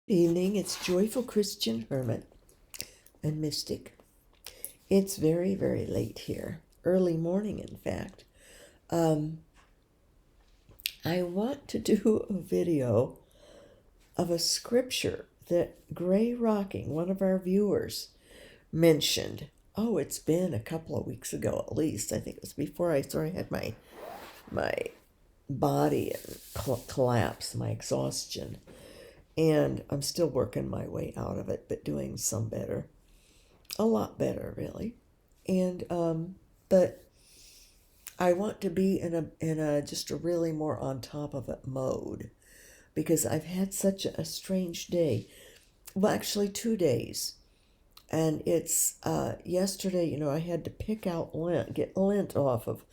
Evening, it's Joyful Christian Hermit and Mystic. It's very, very late here, early morning, in fact. Um, I want to do a video of a scripture that Gray Rocking, one of our viewers, mentioned. Oh, it's been a couple of weeks ago at least. I think it was before I sort of had my body collapse, my exhaustion. And I'm still working my way out of it, but doing some better. A lot better, really. And but I want to be in a just a really more on top of it mode because I've had such a strange day. Well, actually 2 days. And it's yesterday, I had to pick out get lint off of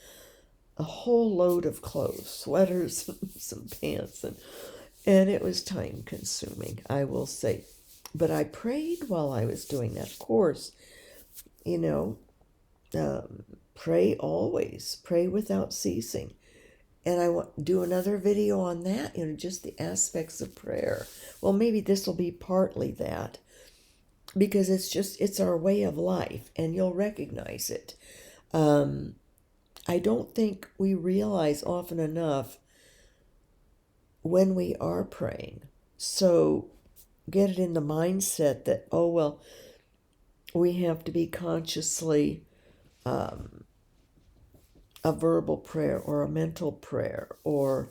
a whole load of clothes, sweaters, some pants, and it was time consuming, I will say. But I prayed while I was doing that. Of course, you know, pray always, pray without ceasing. And I want to do another video on that, just the aspects of prayer. Well, maybe this will be partly that because it's our way of life and you'll recognize it. I don't think we realize often enough when we are praying. So get it in the mindset that, oh, well, we have to be consciously a verbal prayer or a mental prayer or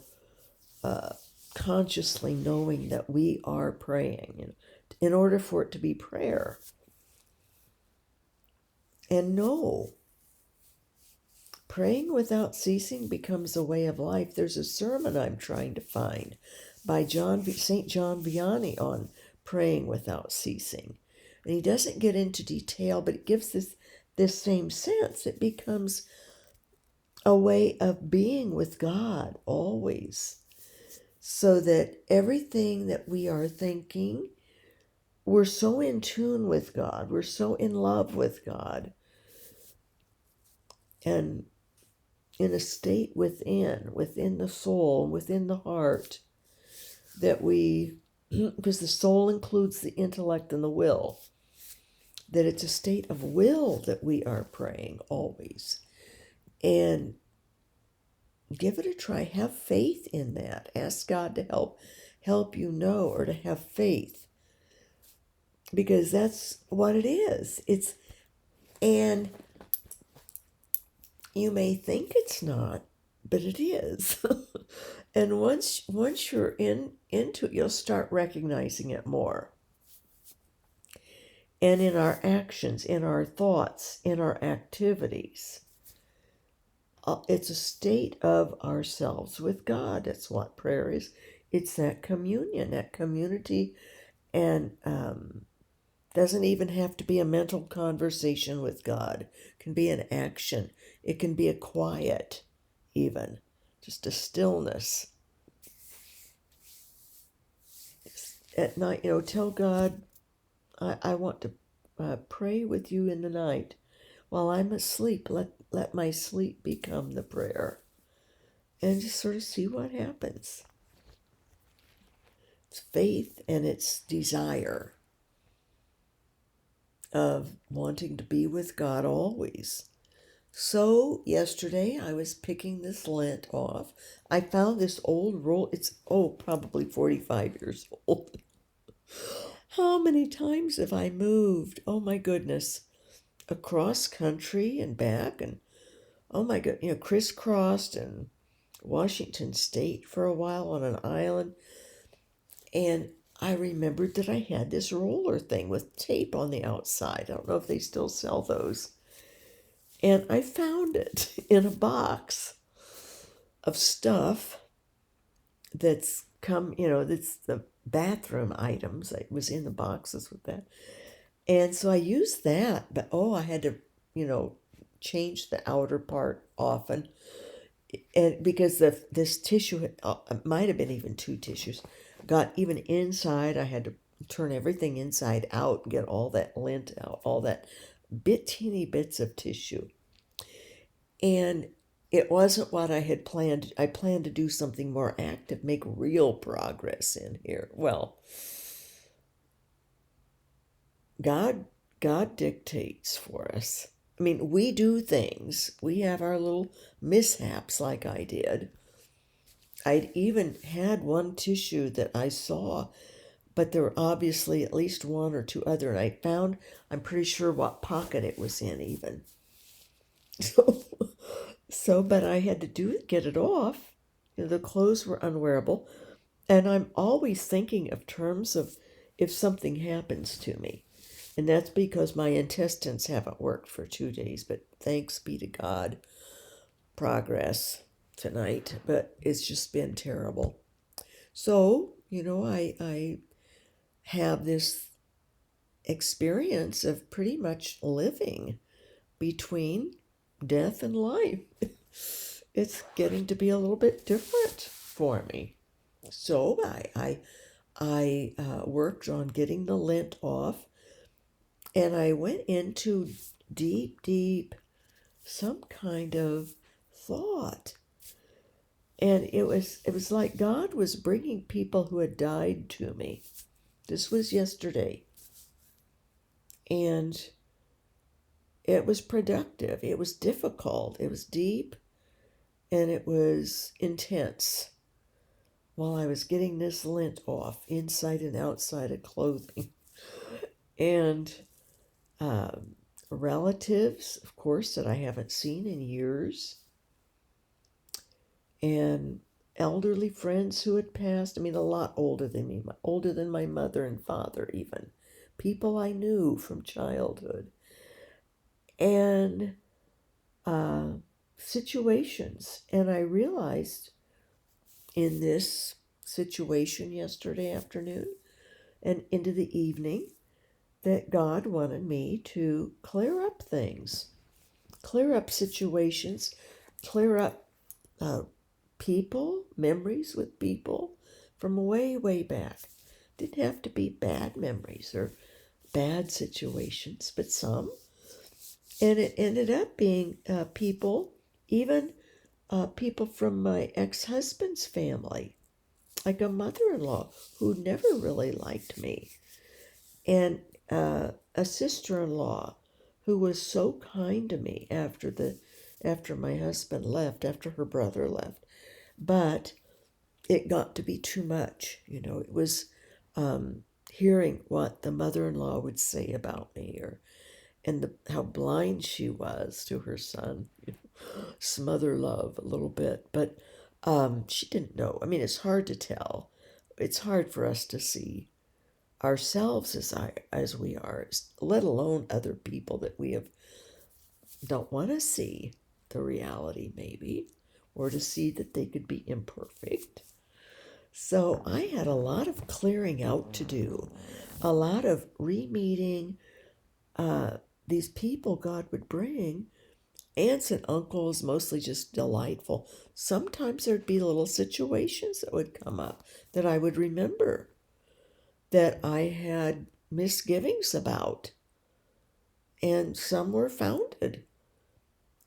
consciously knowing that we are praying in order for it to be prayer. And no, praying without ceasing becomes a way of life. There's a sermon I'm trying to find by St. John Vianney on praying without ceasing. And he doesn't get into detail, but it gives this same sense. It becomes a way of being with God always, so that everything that we are thinking, we're so in tune with God, we're so in love with God, and in a state within the soul, within the heart, that we, because the soul includes the intellect and the will, that it's a state of will that we are praying always. And give it a try. Have faith in that. Ask God to help you know, or to have faith, because that's what it is. And you may think it's not, but it is. And once you're into it, you'll start recognizing it more. And in our actions, in our thoughts, in our activities, it's a state of ourselves with God. That's what prayer is. It's that communion, that community, and doesn't even have to be a mental conversation with God. It can be an action. It can be a quiet, even just a stillness. At night, tell God, I want to pray with you in the night. While I'm asleep, let my sleep become the prayer. And just sort of see what happens. It's faith and it's desire of wanting to be with God always. So yesterday I was picking this lint off. I found this old roll. It's, probably 45 years old. How many times have I moved? Oh my goodness. Across country and back, and oh my god, crisscrossed in Washington State for a while on an island. And I remembered that I had this roller thing with tape on the outside. I don't know if they still sell those. And I found it in a box of stuff that's that's the bathroom items. It was in the boxes with that. And so I used that, but I had to, change the outer part often. And because this tissue it might have been even two tissues, got even inside. I had to turn everything inside out, get all that lint out, all that teeny bits of tissue. And it wasn't what I had planned. I planned to do something more active, make real progress in here. Well, God, God dictates for us. I mean, we do things. We have our little mishaps, like I did. I'd even had one tissue that I saw, but there were obviously at least one or two other, and I found, I'm pretty sure what pocket it was in even. So, but I had to get it off. The clothes were unwearable, and I'm always thinking of terms of if something happens to me. And that's because my intestines haven't worked for 2 days, but thanks be to God, progress tonight, but it's just been terrible. So, I have this experience of pretty much living between death and life. It's getting to be a little bit different for me. So I worked on getting the lint off, and I went into deep some kind of thought, and it was like God was bringing people who had died to me. This was yesterday, and it was productive. It was difficult. It was deep, and it was intense. While I was getting this lint off, inside and outside of clothing, and relatives, of course, that I haven't seen in years, and elderly friends who had passed. I mean, a lot older than me, older than my mother and father, even. People I knew from childhood. And situations. And I realized in this situation yesterday afternoon and into the evening that God wanted me to clear up things, clear up situations, clear up people, memories with people from way back. Didn't have to be bad memories or bad situations, but some. And it ended up being people, even people from my ex-husband's family, like a mother-in-law who never really liked me, and a sister-in-law who was so kind to me after my husband left, after her brother left. But it got to be too much. It was hearing what the mother-in-law would say about me, and how blind she was to her son. Smother love a little bit, but she didn't know. I mean, it's hard to tell. It's hard for us to see ourselves as we are, let alone other people that we don't want to see the reality, maybe, or to see that they could be imperfect. So I had a lot of clearing out to do, a lot of re-meeting these people God would bring. Aunts and uncles, mostly just delightful. Sometimes there'd be little situations that would come up that I would remember that I had misgivings about, and some were founded.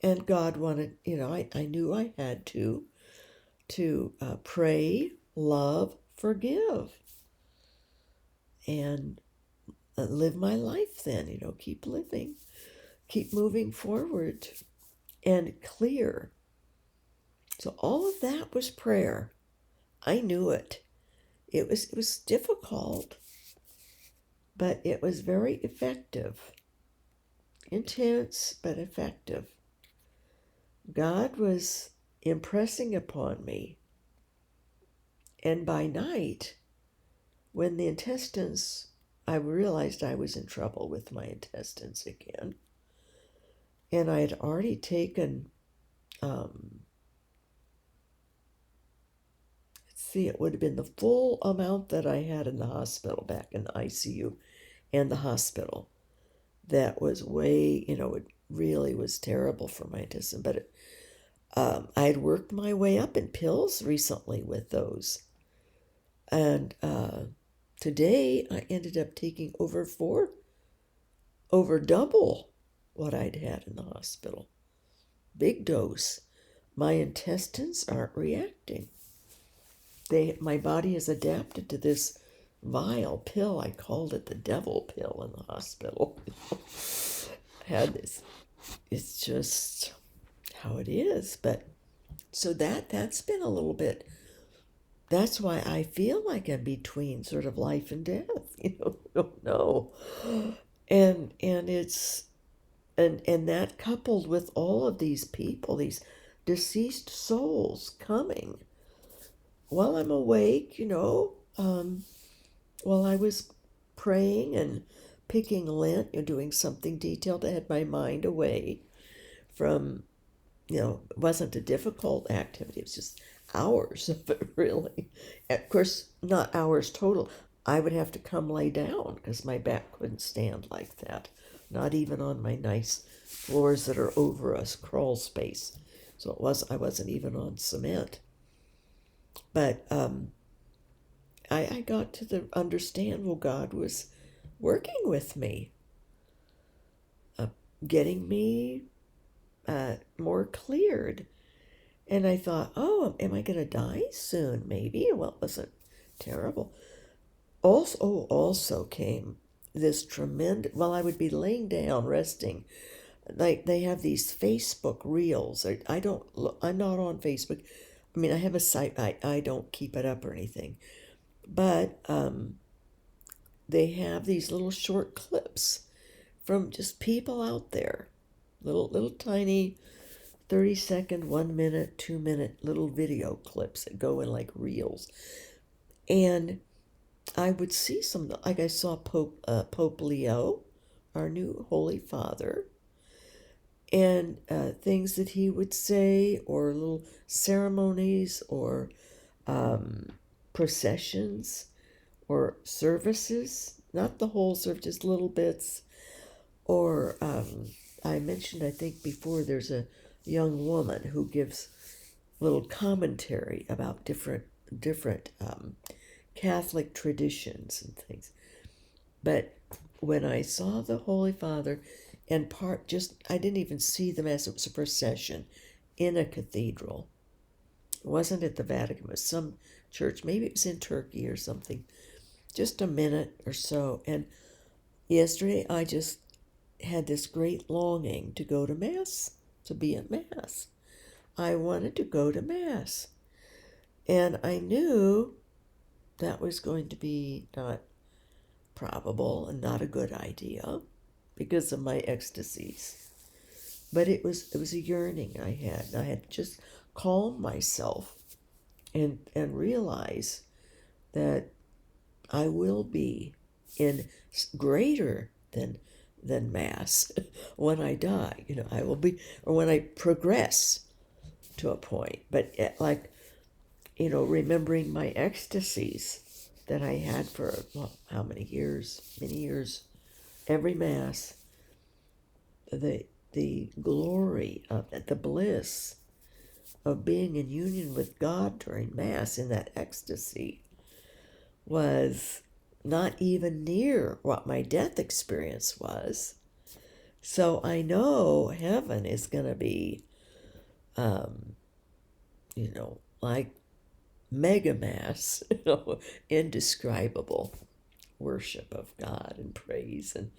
And God wanted, I knew I had to pray, love, forgive, and live my life then, keep living, keep moving forward and clear. So all of that was prayer. I knew it. It was difficult, but it was very effective. Intense, but effective. God was impressing upon me. And by night, when the intestines, I realized I was in trouble with my intestines again. And I had already taken, it would have been the full amount that I had in the hospital, back in the ICU and the hospital. That was way, it really was terrible for my intestine. But I had worked my way up in pills recently with those. And today I ended up taking over double what I'd had in the hospital. Big dose. My intestines aren't reacting. My body has adapted to this vile pill. I called it the devil pill in the hospital. Had this. It's just how it is. But so that's been a little bit. That's why I feel like I'm between sort of life and death. Don't know. And it's and that coupled with all of these people, these deceased souls coming while I'm awake, while I was praying and picking lint, doing something detailed. I had my mind away from, it wasn't a difficult activity. It was just hours of it, really. Of course, not hours total. I would have to come lay down because my back couldn't stand like that. Not even on my nice floors that are over us, crawl space. So I wasn't even on cement. But I got to understand, well, God was working with me, getting me more cleared. And I thought, oh, am I going to die soon? Maybe. Well, it wasn't terrible. Also came this tremendous, well, I would be laying down, resting. Like they have these Facebook reels. I'm not on Facebook. I mean, I have a site. I don't keep it up or anything. But they have these little short clips from just people out there. Little tiny 30-second, 1 minute, 2 minute little video clips that go in like reels. And I would see some, like I saw Pope Leo, our new Holy Father, and things that he would say, or little ceremonies, or processions, or services, not the whole service, just little bits. Or I mentioned, I think before, there's a young woman who gives little commentary about different Catholic traditions and things. But when I saw the Holy Father, and I didn't even see them as it was a procession in a cathedral. It wasn't at the Vatican, it was some church, maybe it was in Turkey or something, just a minute or so. And yesterday I just had this great longing to go to Mass, to be at Mass. I wanted to go to Mass. And I knew that was going to be not probable and not a good idea because of my ecstasies. But it was a yearning I had. I had to just calm myself and realize that I will be in greater than Mass when I die. I will be, or when I progress to a point. But remembering my ecstasies that I had for, how many years? Many years. Every Mass, the glory of it, the bliss of being in union with God during Mass in that ecstasy was not even near what my death experience was. So I know heaven is going to be, like mega Mass, indescribable worship of God and praise and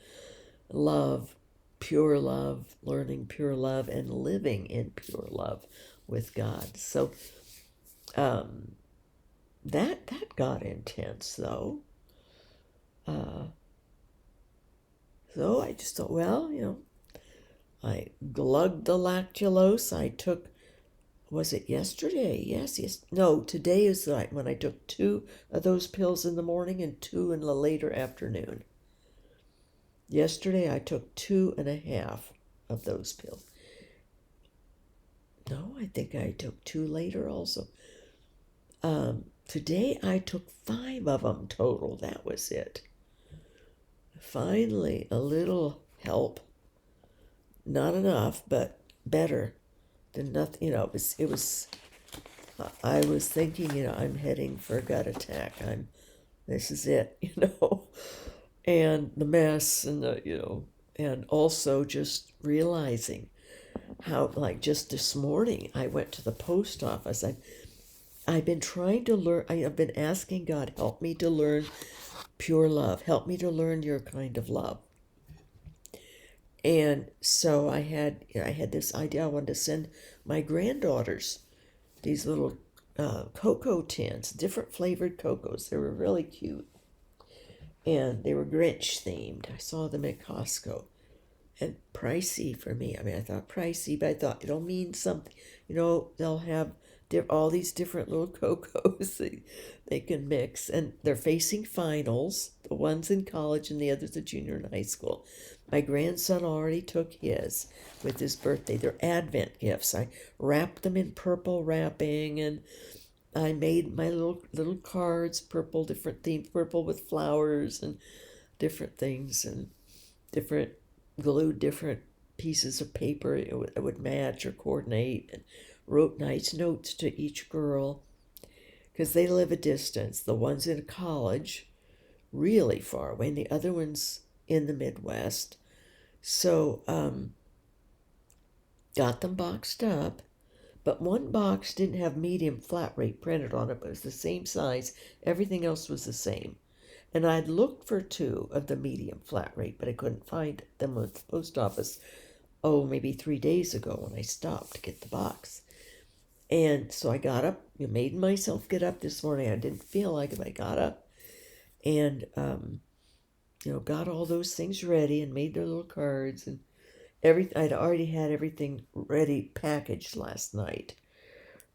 love, pure love, learning pure love, and living in pure love with God. So that got intense, though. So I just thought, well, I glugged the lactulose. I took, was it yesterday? Yes. No, today is when I took 2 of those pills in the morning and 2 in the later afternoon. Yesterday I took 2.5 of those pills. No, I think I took 2 later also. Today I took 5 of them total. That was it. Finally, a little help. Not enough, but better than nothing. It was. I was thinking, I'm heading for a gut attack. This is it, and the mess, and and also just realizing how, like, just this morning, I went to the post office. I've been trying to learn. I have been asking God, help me to learn pure love. Help me to learn your kind of love. And so I had this idea. I wanted to send my granddaughters these little cocoa tins, different flavored cocos. They were really cute. And they were Grinch themed. I saw them at Costco. And pricey for me. I mean, I thought pricey, but I thought it'll mean something. They'll have all these different little cocos they can mix. And they're facing finals. The one's in college and the other's a junior in high school. My grandson already took his with his birthday. They're Advent gifts. I wrapped them in purple wrapping, and I made my little cards, purple, different themes, purple with flowers and different things, and different glued different pieces of paper it would match or coordinate, and wrote nice notes to each girl because they live a distance. The one's in college, really far away, and the other one's in the Midwest. So got them boxed up, but one box didn't have medium flat rate printed on it, but it was the same size. Everything else was the same. And I'd looked for 2 of the medium flat rate, but I couldn't find them at the post office, maybe 3 days ago when I stopped to get the box. And so I got up, made myself get up this morning. I didn't feel like it, but I got up and, got all those things ready and made their little cards and everything. I'd already had everything ready, packaged last night,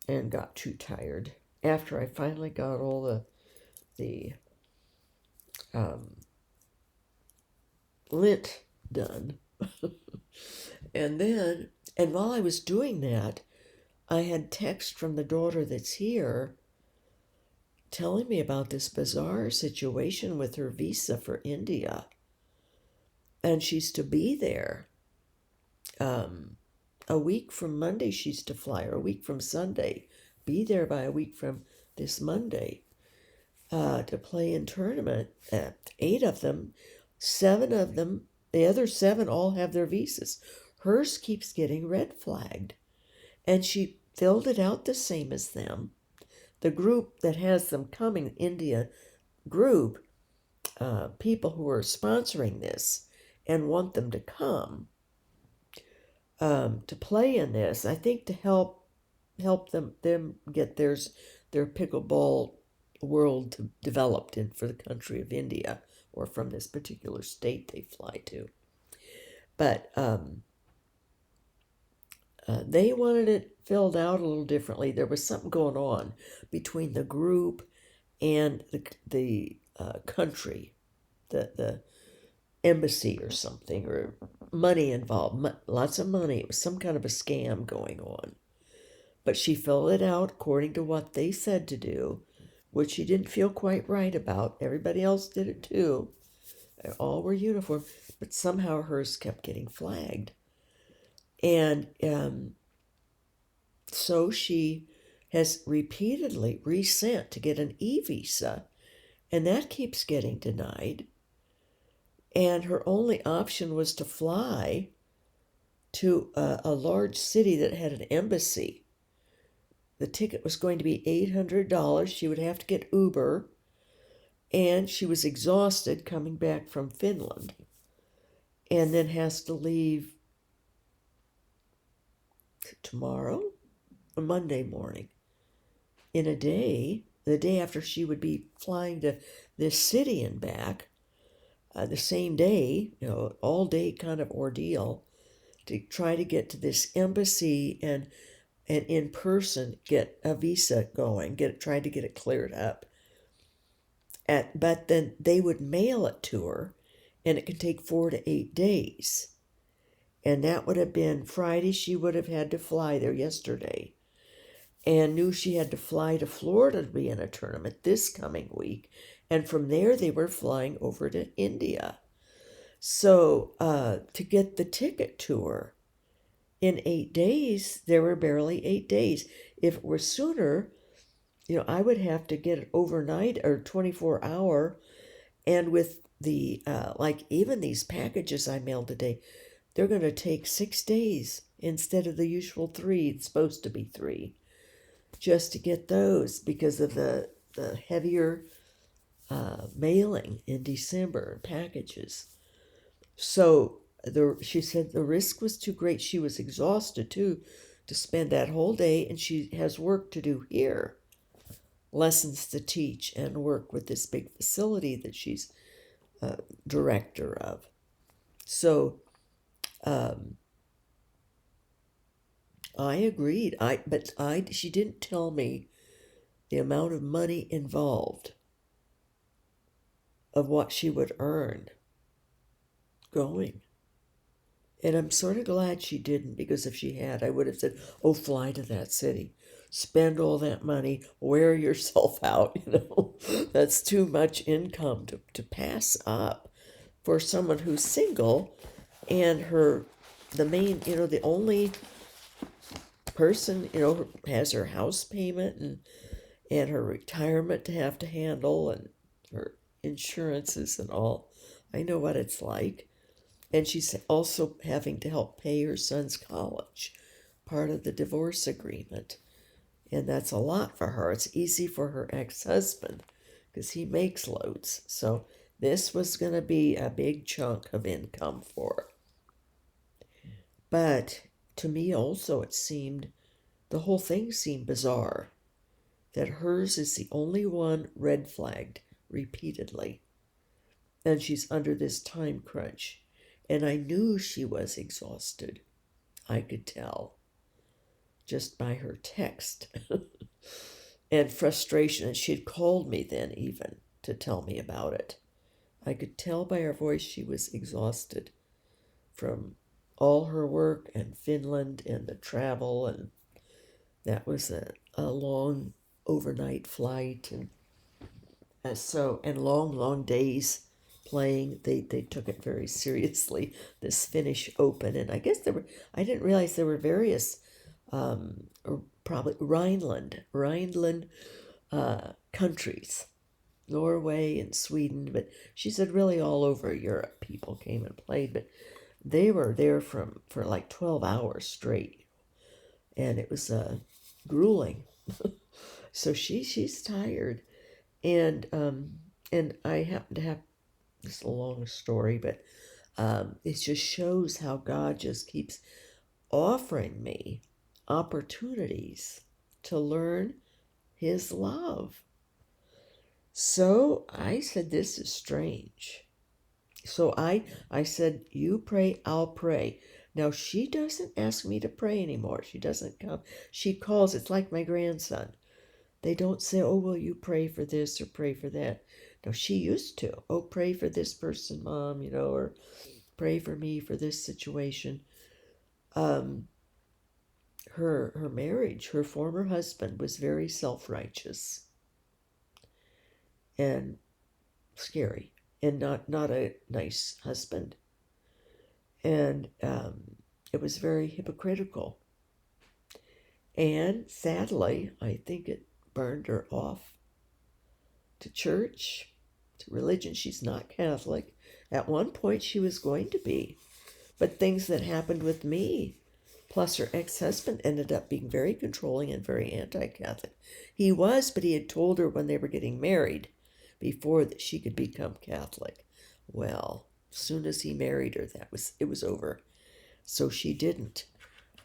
and got too tired after I finally got all the lint done. and while I was doing that, I had text from the daughter that's here telling me about this bizarre situation with her visa for India. And she's to be there. A week from Monday she's to fly, or a week from Sunday. Be there by a week from this Monday to play in tournament. 8 of them, 7 of them, the other 7 all have their visas. Hers keeps getting red flagged. And she filled it out the same as them. The group that has them coming, India group, people who are sponsoring this and want them to come to play in this, I think to help them get their pickleball world developed for the country of India, or from this particular state they fly to. But they wanted it filled out a little differently. There was something going on between the group and the country, the embassy or something, or money involved, lots of money. It was some kind of a scam going on. But she filled it out according to what they said to do, which she didn't feel quite right about. Everybody else did it too. They all were uniform, but somehow hers kept getting flagged. And so she has repeatedly resent to get an e-visa, and that keeps getting denied. And her only option was to fly to a large city that had an embassy. The ticket was going to be $800. She would have to get Uber, and she was exhausted coming back from Finland, and then has to leave tomorrow, or Monday morning, in a day, the day after she would be flying to this city and back, the same day, all day kind of ordeal to try to get to this embassy and in person get a visa going, try to get it cleared up. But then they would mail it to her, and it could take 4 to 8 days. And that would have been Friday. She would have had to fly there yesterday, and knew she had to fly to Florida to be in a tournament this coming week. And from there, they were flying over to India. So to get the ticket to her in 8 days, there were barely 8 days. If it were sooner, I would have to get it overnight or 24-hour. And with the, even these packages I mailed today, they're going to take 6 days instead of the usual 3. It's supposed to be 3, just to get those because of the heavier mailing in December, packages. So she said the risk was too great. She was exhausted too to spend that whole day, and she has work to do here, lessons to teach and work with this big facility that she's director of. So I agreed. She didn't tell me the amount of money involved of what she would earn going. And I'm sort of glad she didn't, because if she had, I would have said, oh, fly to that city, spend all that money, wear yourself out, That's too much income to pass up for someone who's single, and the only person, has her house payment and her retirement to have to handle, and her insurances and all. I know what it's like. And she's also having to help pay her son's college, part of the divorce agreement. And that's a lot for her. It's easy for her ex-husband because he makes loads. So this was going to be a big chunk of income for her. But to me also, the whole thing seemed bizarre, that hers is the only one red flagged repeatedly. And she's under this time crunch. And I knew she was exhausted. I could tell just by her text and frustration. And she had called me then even to tell me about it. I could tell by her voice she was exhausted from all her work and Finland and the travel. And that was a long overnight flight. And long days playing. They took it very seriously, this Finnish Open. And I guess I didn't realize there were various, or probably Rhineland countries, Norway and Sweden, but she said really all over Europe people came and played, but they were there for like 12 hours straight, and it was grueling. So she's tired, and I happen to have, this is a long story, but it just shows how God just keeps offering me opportunities to learn his love. So I said, this is strange. So I said, you pray, I'll pray. Now she doesn't ask me to pray anymore. She doesn't come. She calls. It's like my grandson. They don't say, oh, will you pray for this or pray for that? No, she used to. Oh, pray for this person, Mom, or pray for me for this situation. Her marriage, her former husband was very self-righteous and scary, and not a nice husband. And it was very hypocritical. And sadly, I think it burned her off to church, to religion. She's not Catholic. At one point she was going to be, but things that happened with me, plus her ex-husband, ended up being very controlling and very anti-Catholic. He was, but he had told her when they were getting married, before that she could become Catholic. Well, as soon as he married her, it was over. So she didn't.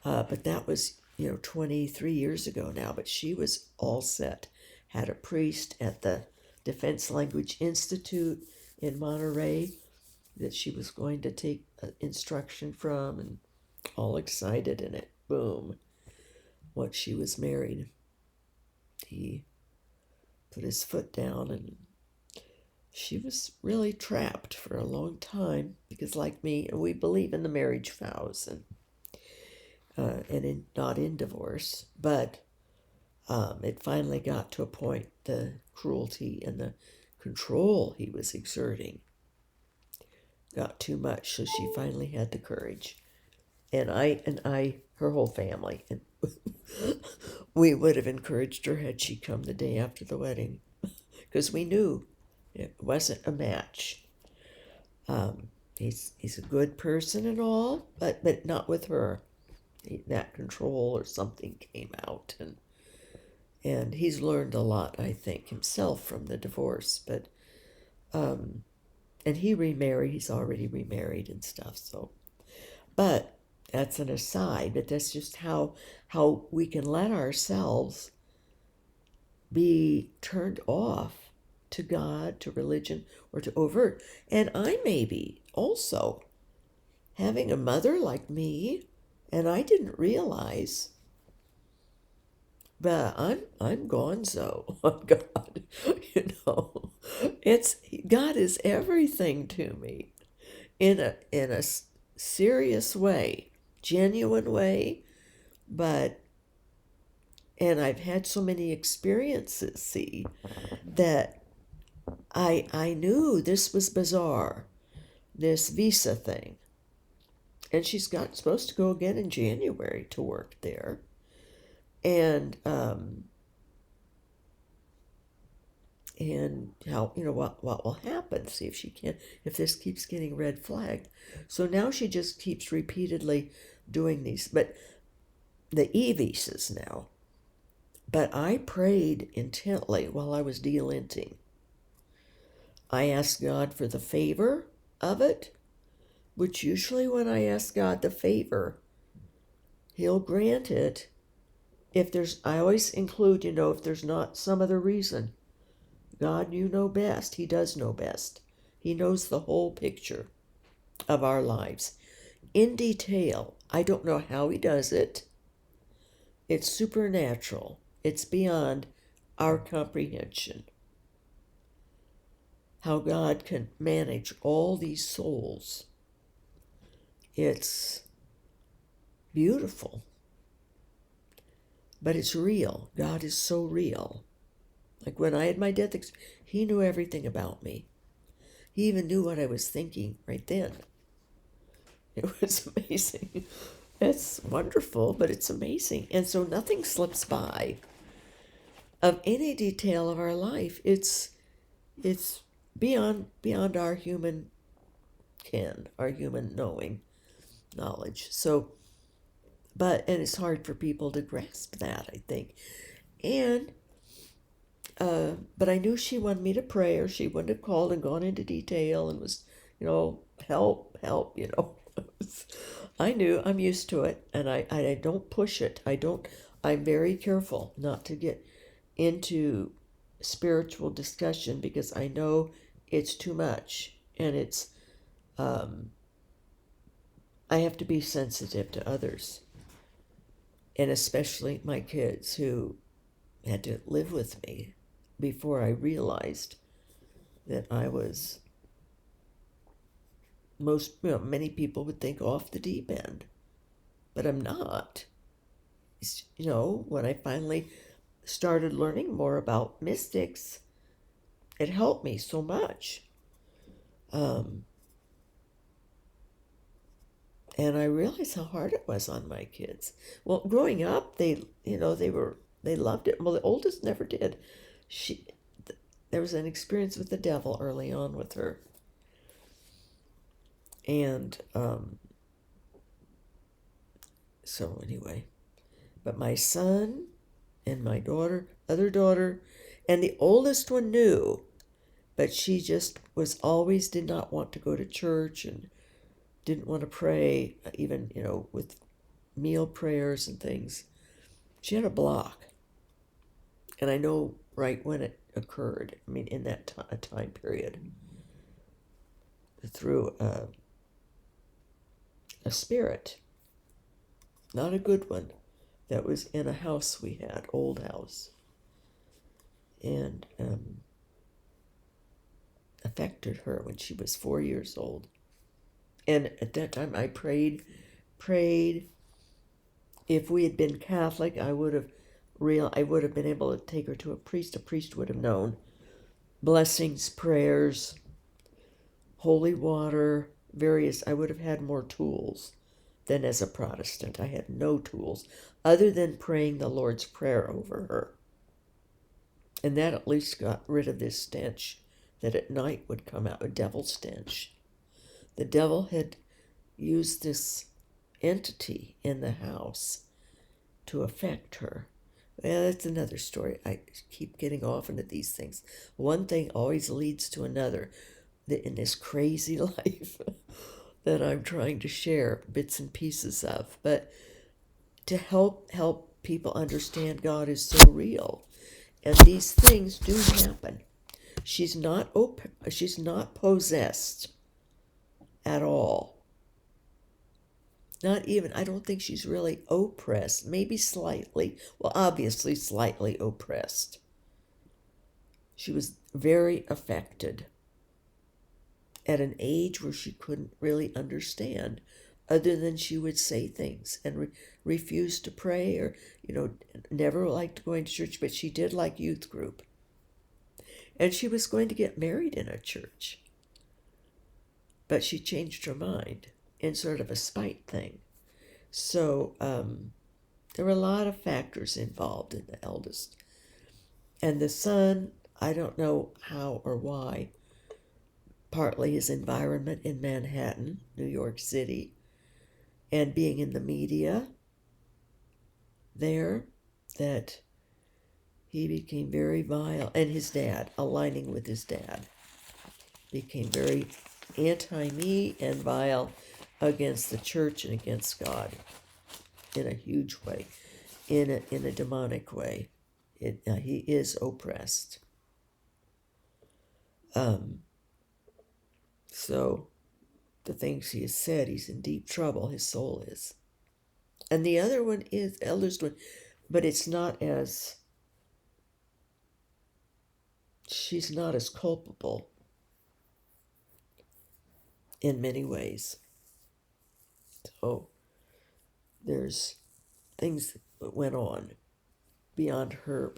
But that was 23 years ago now. But she was all set. Had a priest at the Defense Language Institute in Monterey that she was going to take instruction from, and all excited. And it, boom, once she was married, he put his foot down, and she was really trapped for a long time, because like me, we believe in the marriage vows, and not in divorce, but it finally got to a point, the cruelty and the control he was exerting got too much, so she finally had the courage. And her whole family, and we would have encouraged her had she come the day after the wedding, because we knew it wasn't a match. He's a good person and all, but not with her. That control or something came out, and he's learned a lot, I think, himself from the divorce. But And he remarried. He's already remarried and stuff. So, but that's an aside. But that's just how we can let ourselves be turned off to God, to religion, or to overt. And I may be also having a mother like me, and I didn't realize. But I'm gonzo on God, you know. It's God is everything to me in a serious way, genuine way, but and I've had so many experiences, see, that I knew this was bizarre, this visa thing. And she's got supposed to go again in January to work there. And and how, what will happen, see if she can, if this keeps getting red flagged. So now she just keeps repeatedly doing these, but the e-visas now. But I prayed intently while I was delinting. I asked God for the favor of it, which usually when I ask God the favor, he'll grant it. If there's, I always include, if there's not some other reason. God, you know best. He does know best. He knows the whole picture of our lives in detail. I don't know how he does it. It's supernatural. It's beyond our comprehension. How God can manage all these souls. It's beautiful. But it's real. God is so real. Like when I had my death experience, he knew everything about me. He even knew what I was thinking right then. It was amazing. It's wonderful, but it's amazing. And so nothing slips by of any detail of our life. It's beyond our human ken, our human knowledge. So, and it's hard for people to grasp that, I think. And but I knew she wanted me to pray, or she wouldn't have called and gone into detail and was, help, I knew, I'm used to it, and I don't push it. I'm very careful not to get into spiritual discussion because I know it's too much, and it's, I have to be sensitive to others, and especially my kids who had to live with me before I realized that I was many people would think off the deep end, but I'm not. When I finally started learning more about mystics, it helped me so much. And I realized how hard it was on my kids. Well, growing up, they loved it. Well, the oldest never did. There was an experience with the devil early on with her. And so anyway, but my son and my other daughter, and the oldest one knew, but she just did not want to go to church and didn't want to pray, even, with meal prayers and things. She had a block. And I know right when it occurred, in that time period, through a spirit, not a good one, that was in a house we had, old house, and affected her when she was 4 years old. And at that time I prayed. If we had been Catholic, I would have been able to take her to a priest. A priest would have known. Blessings, prayers, holy water, I would have had more tools than as a Protestant. I had no tools other than praying the Lord's Prayer over her. And that at least got rid of this stench that at night would come out, a devil stench. The devil had used this entity in the house to affect her. Well, that's another story. I keep getting off into these things. One thing always leads to another in this crazy life that I'm trying to share bits and pieces of. But to help people understand God is so real, and these things do happen. She's not possessed at all. Not even, I don't think she's really oppressed. Maybe slightly. Well, obviously slightly oppressed. She was very affected at an age where she couldn't really understand, other than she would say things and refuse to pray, or, never liked going to church, but she did like youth group. And she was going to get married in a church, but she changed her mind in sort of a spite thing. So there were a lot of factors involved in the eldest. And the son, I don't know how or why, partly his environment in Manhattan, New York City, and being in the media there, that he became very vile. And his dad, aligning with his dad, became very anti-me and vile against the church and against God in a huge way, in a demonic way. He is oppressed. So the things he has said, he's in deep trouble, his soul is. And the other one is, eldest one, but she's not as culpable in many ways. So there's things that went on beyond her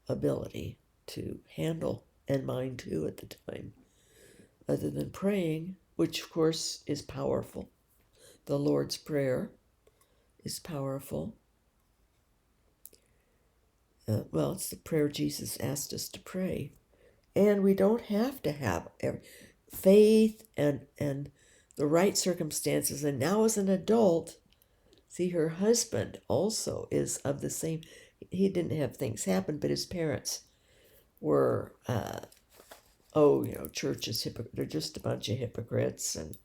ability to handle, and mine too at the time, other than praying, which of course is powerful. The Lord's Prayer is powerful. Well, it's the prayer Jesus asked us to pray. And we don't have to have faith and the right circumstances. And now as an adult, see, her husband also is of the same, he didn't have things happen, but his parents were, church is they're just a bunch of hypocrites, and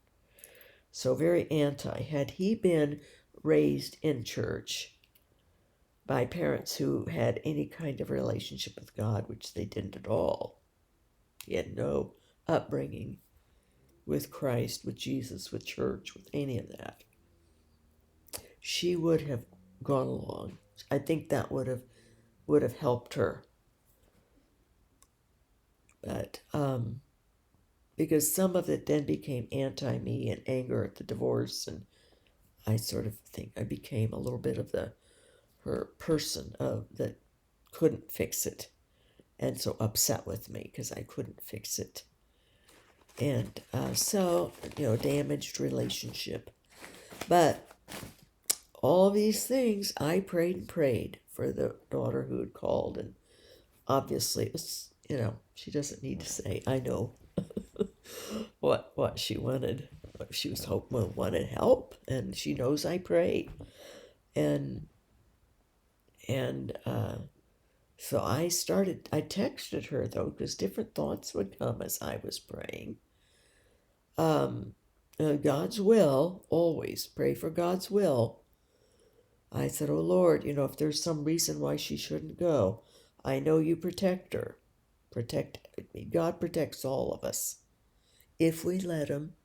so very anti. Had he been raised in church by parents who had any kind of relationship with God, which they didn't at all, he had no upbringing with Christ, with Jesus, with church, with any of that, she would have gone along. I think that would have helped her. But because some of it then became anti-me and anger at the divorce, and I sort of think I became a little bit of her person that couldn't fix it, and so upset with me because I couldn't fix it. And so, damaged relationship. But all these things, I prayed and prayed for the daughter who had called, and obviously it was, she doesn't need to say, I know what she wanted. She was wanted help, and she knows I prayed. And so I texted her, though, because different thoughts would come as I was praying. God's will, always pray for God's will. I said, oh Lord, if there's some reason why she shouldn't go, I know you protect her. God protects all of us. If we let him.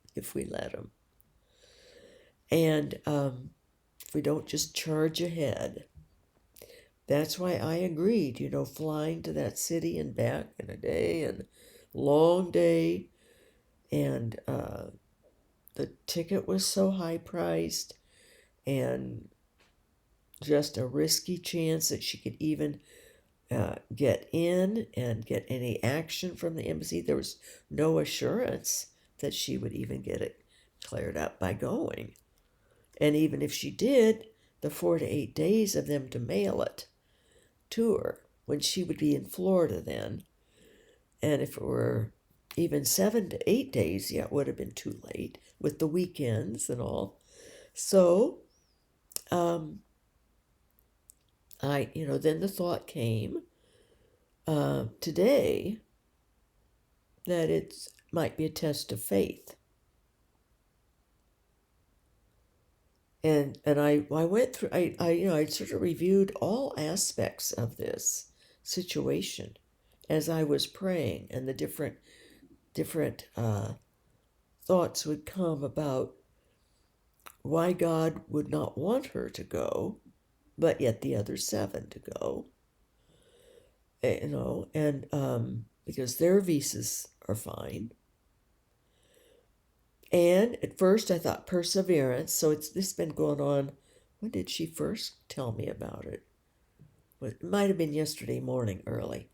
And if we don't just charge ahead. That's why I agreed, flying to that city and back in a day, and long day. And the ticket was so high priced, and just a risky chance that she could even get in and get any action from the embassy. There was no assurance that she would even get it cleared up by going. And even if she did, the 4 to 8 days of them to mail it to her, when she would be in Florida then, and if it were even 7 to 8 days, it would have been too late with the weekends and all. So then the thought came today that it might be a test of faith. And I went through, I sort of reviewed all aspects of this situation as I was praying, and the different thoughts would come about why God would not want her to go, but yet the other 7 to go. And because their visas are fine. And at first I thought perseverance. So this has been going on. When did she first tell me about it? It might have been yesterday morning early.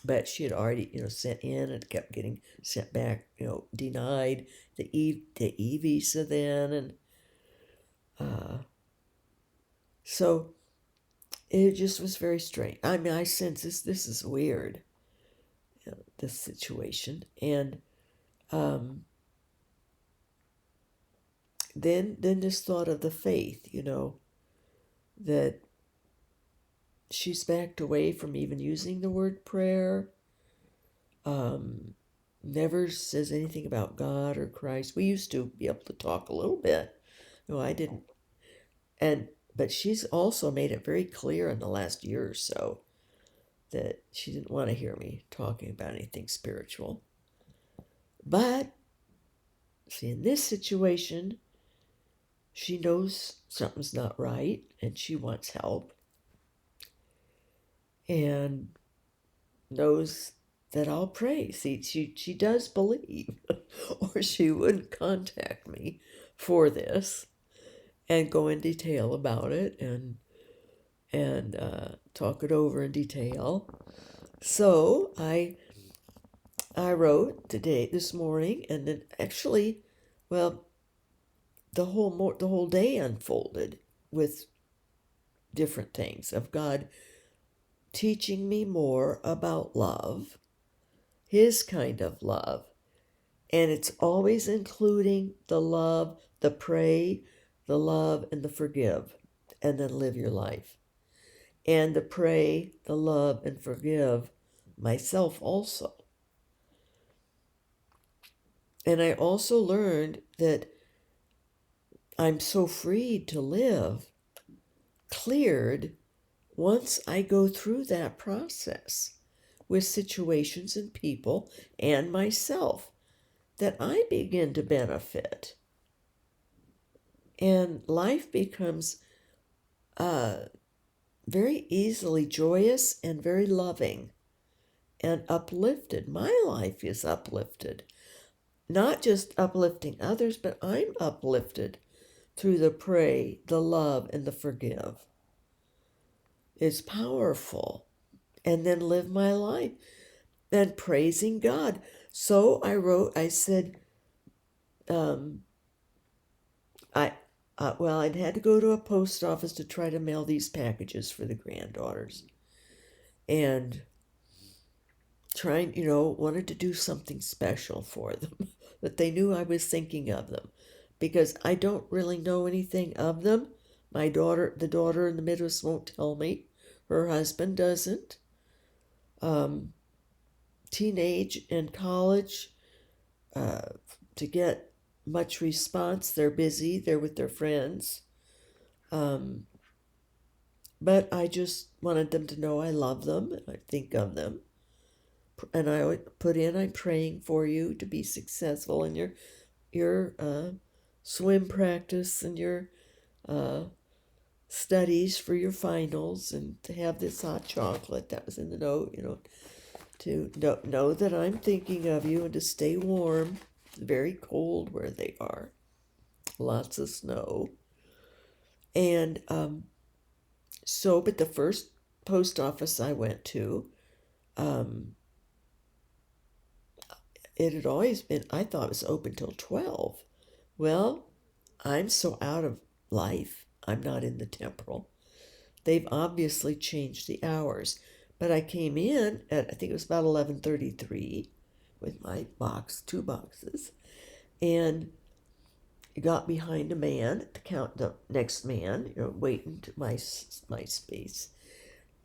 But she had already, sent in and kept getting sent back, denied the E visa then. And so it just was very strange. I mean, I sense this is weird, this situation. And then this thought of the faith, that she's backed away from even using the word prayer, never says anything about God or Christ. We used to be able to talk a little bit. No, I didn't. But she's also made it very clear in the last year or so that she didn't want to hear me talking about anything spiritual. But, see, in this situation, she knows something's not right and she wants help. And knows that I'll pray. See, she does believe, or she wouldn't contact me for this and go in detail about it and talk it over in detail. So I wrote this morning, and then actually, well, the whole day unfolded with different things of God teaching me more about love, His kind of love. And it's always including the love, the pray, the love, and the forgive, and then live your life. And the pray, the love, and forgive myself also. And I also learned that I'm so freed to live, cleared, once I go through that process with situations and people and myself, that I begin to benefit. And life becomes very easily joyous and very loving and uplifted. My life is uplifted. Not just uplifting others, but I'm uplifted through the pray, the love, and the forgive. It's powerful. And then live my life and praising God. So I said, I'd had to go to a post office to try to mail these packages for the granddaughters. And wanted to do something special for them, that they knew I was thinking of them. Because I don't really know anything of them. The daughter in the Midwest won't tell me. Her husband doesn't. Teenage and college, to get much response, they're busy, they're with their friends. But I just wanted them to know I love them and I think of them. And I would put in, I'm praying for you to be successful in your swim practice and your studies for your finals, and to have this hot chocolate that was in the note, to know that I'm thinking of you, and to stay warm. It's very cold where they are, lots of snow. And but the first post office I went to, it had always been, I thought it was open till 12. Well, I'm so out of life. I'm not in the temporal. They've obviously changed the hours. But I came in at, I think it was about 11:33 with my two boxes. And got behind a man to count the next man, waiting to my space.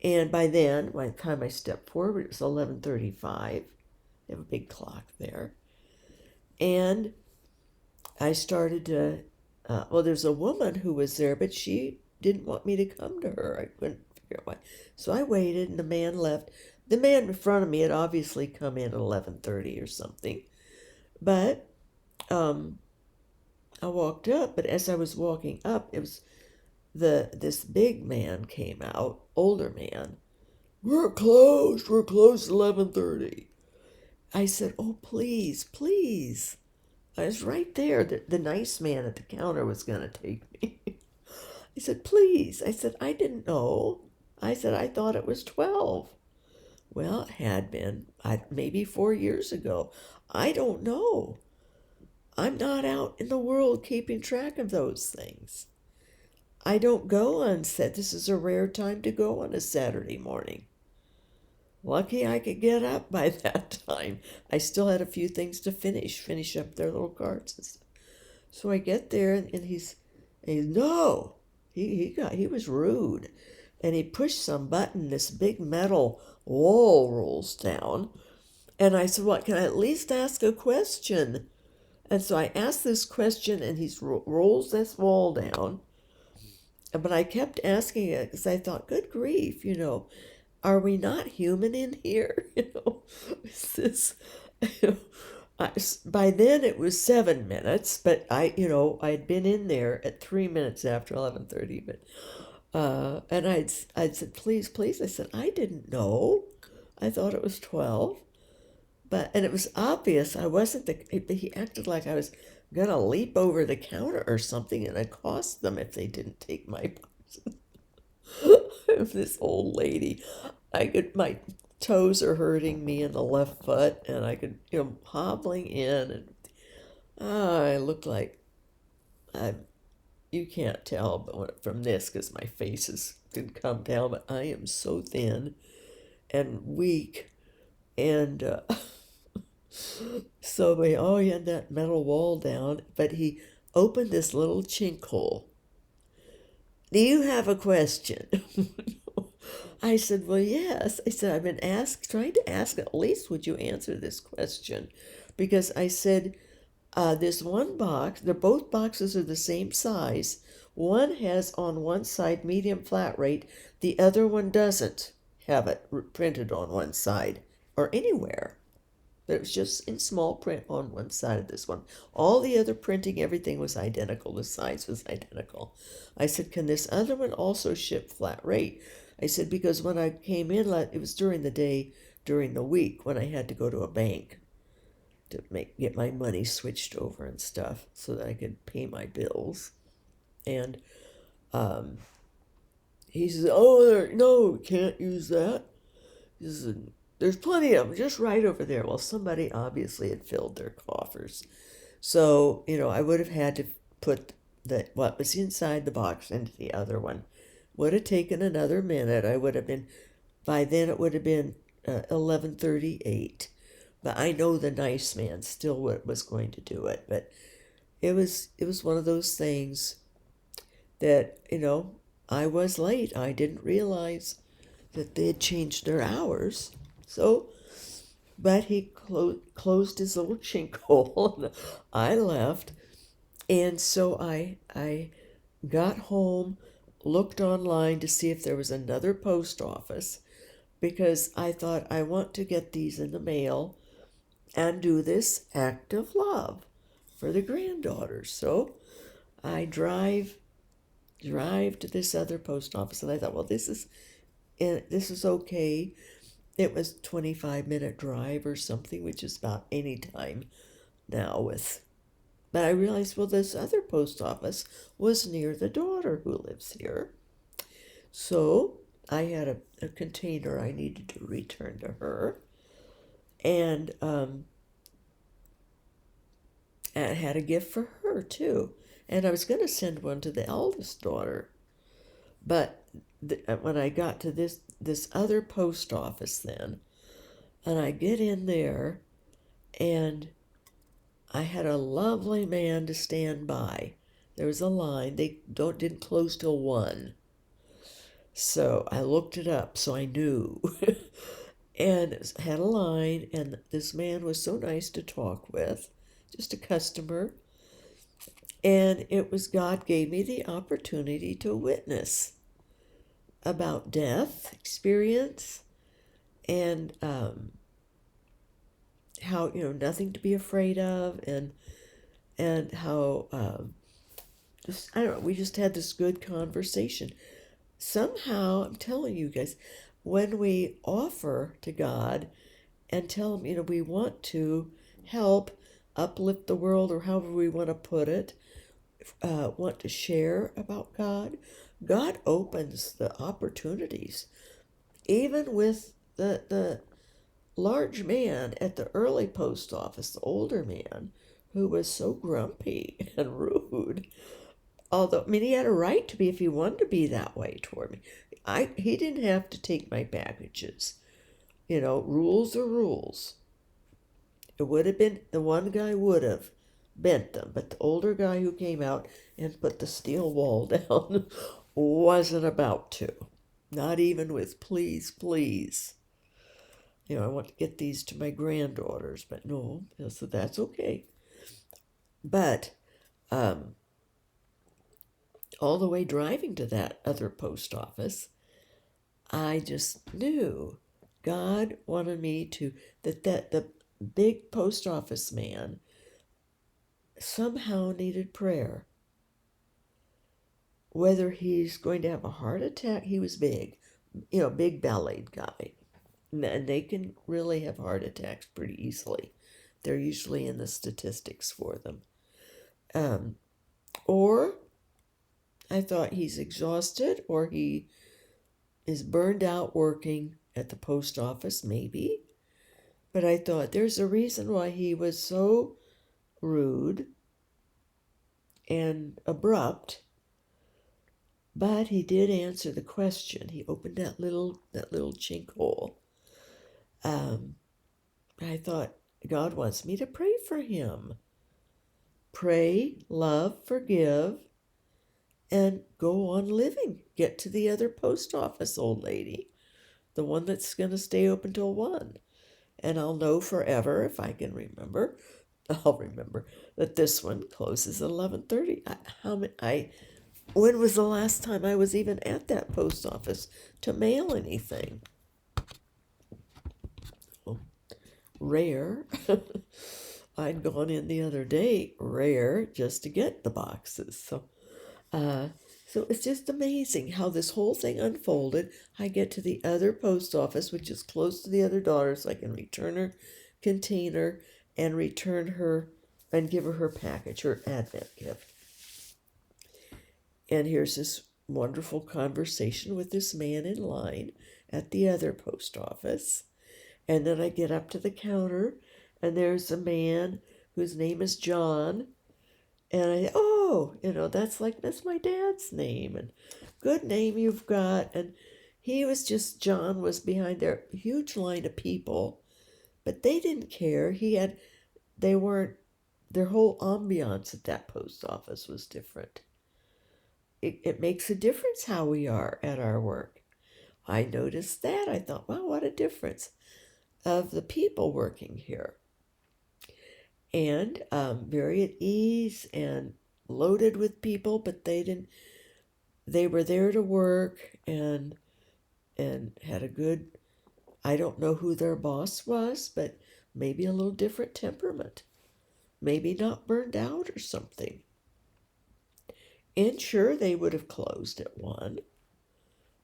And by then, by the time I stepped forward, it was 11:35. They have a big clock there. And I started to, there's a woman who was there, but she didn't want me to come to her. I couldn't figure out why. So I waited, and the man left. The man in front of me had obviously come in at 11:30 or something. But I walked up, but as I was walking up, it was this big man came out, older man. We're closed at 11:30. I said, oh, please, please. I was right there. The nice man at the counter was going to take me. I said, please. I said, I didn't know. I said, I thought it was 12. Well, it had been, maybe 4 years ago. I don't know. I'm not out in the world keeping track of those things. I don't go on set. This is a rare time to go on a Saturday morning. Lucky I could get up by that time. I still had a few things to finish up their little carts and stuff. So I get there, and he's no, he was rude, and he pushed some button. This big metal wall rolls down, and I said, "What? Can I at least ask a question?" And so I asked this question, and he rolls this wall down. But I kept asking it because I thought, good grief, are we not human in here? Is this, by then it was 7 minutes, but I'd been in there at 3 minutes after 11:30, and I'd said, please, please. I said, I didn't know. I thought it was 12. And it was obvious I wasn't he acted like I was going to leap over the counter or something and accost them if they didn't take my boxes. This old lady, my toes are hurting me in the left foot, and I could, hobbling in, and I looked like, you can't tell from this because my face didn't come down, but I am so thin and weak, and so he had that metal wall down, but he opened this little chink hole. Do you have a question? I said, well, yes. I said, I've been trying to ask, at least would you answer this question? Because I said, this one box, both boxes are the same size. One has on one side medium flat rate. The other one doesn't have it printed on one side or anywhere. But it was just in small print on one side of this one. All the other printing, everything was identical. The size was identical. I said, can this other one also ship flat rate? I said, because when I came in, it was during the day, during the week, when I had to go to a bank to get my money switched over and stuff so that I could pay my bills. And he says, oh, no, can't use that. He says, there's plenty of them just right over there. Well, somebody obviously had filled their coffers. So, I would have had to put what was inside the box into the other one. Would have taken another minute. By then it would have been 11:38. But I know the nice man still was going to do it. But it was one of those things that, I was late. I didn't realize that they had changed their hours. So, but he closed his little chink hole, and I left. And so I got home, looked online to see if there was another post office, because I thought, I want to get these in the mail and do this act of love for the granddaughters. So I drive to this other post office, and I thought, well, this is okay. It was 25-minute drive or something, which is about any time now but I realized, well, this other post office was near the daughter who lives here. So I had a container I needed to return to her. And I had a gift for her, too. And I was going to send one to the eldest daughter. But when I got to this other post office then, and I get in there, and I had a lovely man to stand by. There was a line. They didn't close till 1. So I looked it up so I knew. And it had a line, and this man was so nice to talk with, just a customer. And it was God gave me the opportunity to witness about death experience and how, nothing to be afraid of, and how just, I don't know, we just had this good conversation. Somehow, I'm telling you guys, when we offer to God and tell him, we want to help uplift the world, or however we want to put it, want to share about God, God opens the opportunities. Even with the large man at the early post office, the older man, who was so grumpy and rude. Although, I mean, he had a right to be if he wanted to be that way toward me. He didn't have to take my packages. Rules are rules. It would have been, the one guy would have bent them, but the older guy who came out and put the steel wall down wasn't about to. Not even with please, please. I want to get these to my granddaughters, but no, so that's okay. But all the way driving to that other post office, I just knew God wanted me to, that the big post office man somehow needed prayer. Whether he's going to have a heart attack, he was big, big bellied guy. And they can really have heart attacks pretty easily. They're usually in the statistics for them. Or I thought he's exhausted, or he is burned out working at the post office, maybe. But I thought there's a reason why he was so rude and abrupt. But he did answer the question. He opened that little chink hole. I thought, God wants me to pray for him. Pray, love, forgive, and go on living. Get to the other post office, old lady. The one that's going to stay open till 1. And I'll know forever, if I can remember, I'll remember that this one closes at 11:30. When was the last time I was even at that post office to mail anything? Well, rare. I'd gone in the other day, rare, just to get the boxes. So it's just amazing how this whole thing unfolded. I get to the other post office, which is close to the other daughter, so I can return her container and return her and give her package, her Advent gift. And here's this wonderful conversation with this man in line at the other post office. And then I get up to the counter, and there's a man whose name is John. And that's my dad's name, and good name you've got. And John was behind their huge line of people, but they didn't care. Their whole ambiance at that post office was different. It makes a difference how we are at our work. I noticed that. I thought, wow, what a difference of the people working here. And very at ease and loaded with people, but they were there to work and had a good, I don't know who their boss was, but maybe a little different temperament. Maybe not burned out or something. And sure, they would have closed at 1.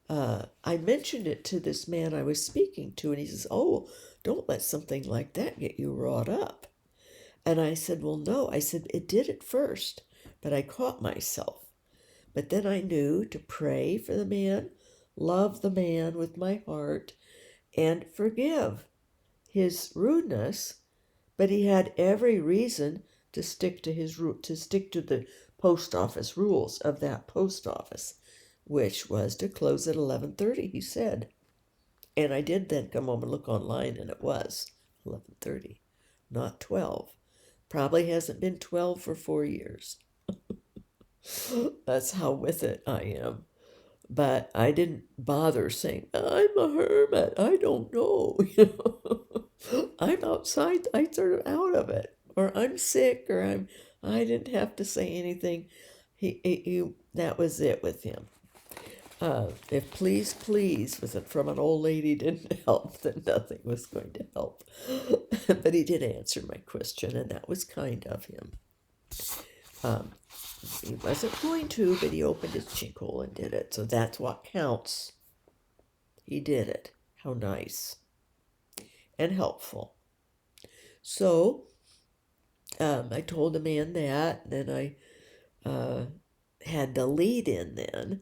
I mentioned it to this man I was speaking to, and he says, oh, don't let something like that get you wrought up. And I said, well, no. I said, it did at first, but I caught myself. But then I knew to pray for the man, love the man with my heart, and forgive his rudeness. But he had every reason to stick to the post office rules of that post office, which was to close at 11:30, he said. And I did then come home and look online, and it was 11:30, not 12. Probably hasn't been 12 for 4 years. That's how with it I am. But I didn't bother saying, I'm a hermit. I don't know. I'm outside. I'm sort of out of it. Or I'm sick, or I didn't have to say anything. That was it with him. If please, please was from an old lady didn't help, then nothing was going to help. But he did answer my question, and that was kind of him. Um, he wasn't going to, but he opened his chink hole and did it. So that's what counts. He did it. How nice and helpful. So I told the man that. Then I had the lead in then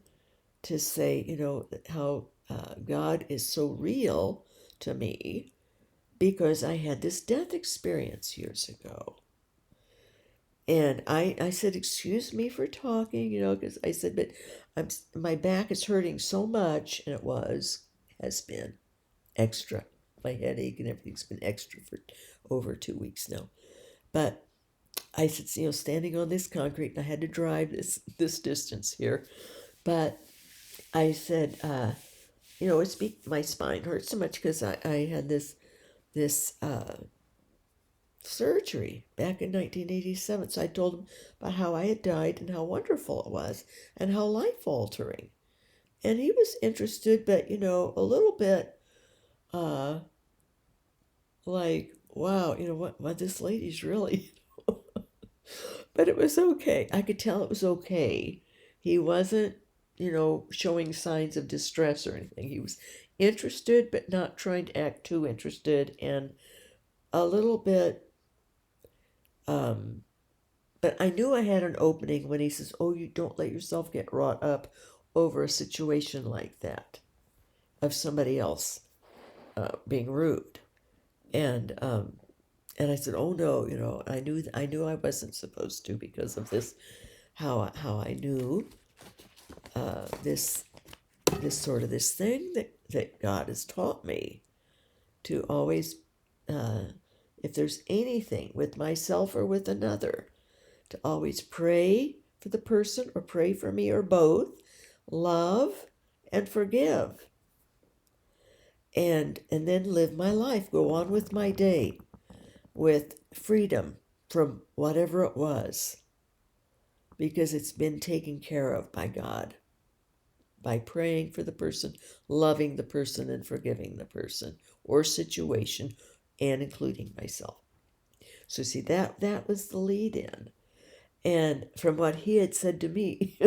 to say, how God is so real to me because I had this death experience years ago. And I said, excuse me for talking, because I said, but my back is hurting so much, and has been extra. My headache and everything's been extra for over 2 weeks now. But I said, standing on this concrete, and I had to drive this distance here. But I said, my spine hurts so much because I had this surgery back in 1987. So I told him about how I had died and how wonderful it was and how life altering. And he was interested, but a little bit like, wow, what this lady's really. But it was okay. I could tell it was okay. He wasn't, showing signs of distress or anything. He was interested, but not trying to act too interested, and a little bit but I knew I had an opening when he says, oh, you don't let yourself get wrought up over a situation like that of somebody else being rude. And I said, oh no, I knew I wasn't supposed to because of this, how I knew this sort of this thing that God has taught me to always, if there's anything with myself or with another, to always pray for the person or pray for me or both, love and forgive, and then live my life, go on with my day with freedom from whatever it was, because it's been taken care of by God, by praying for the person, loving the person, and forgiving the person or situation, and including myself. So see, that was the lead in. And from what he had said to me,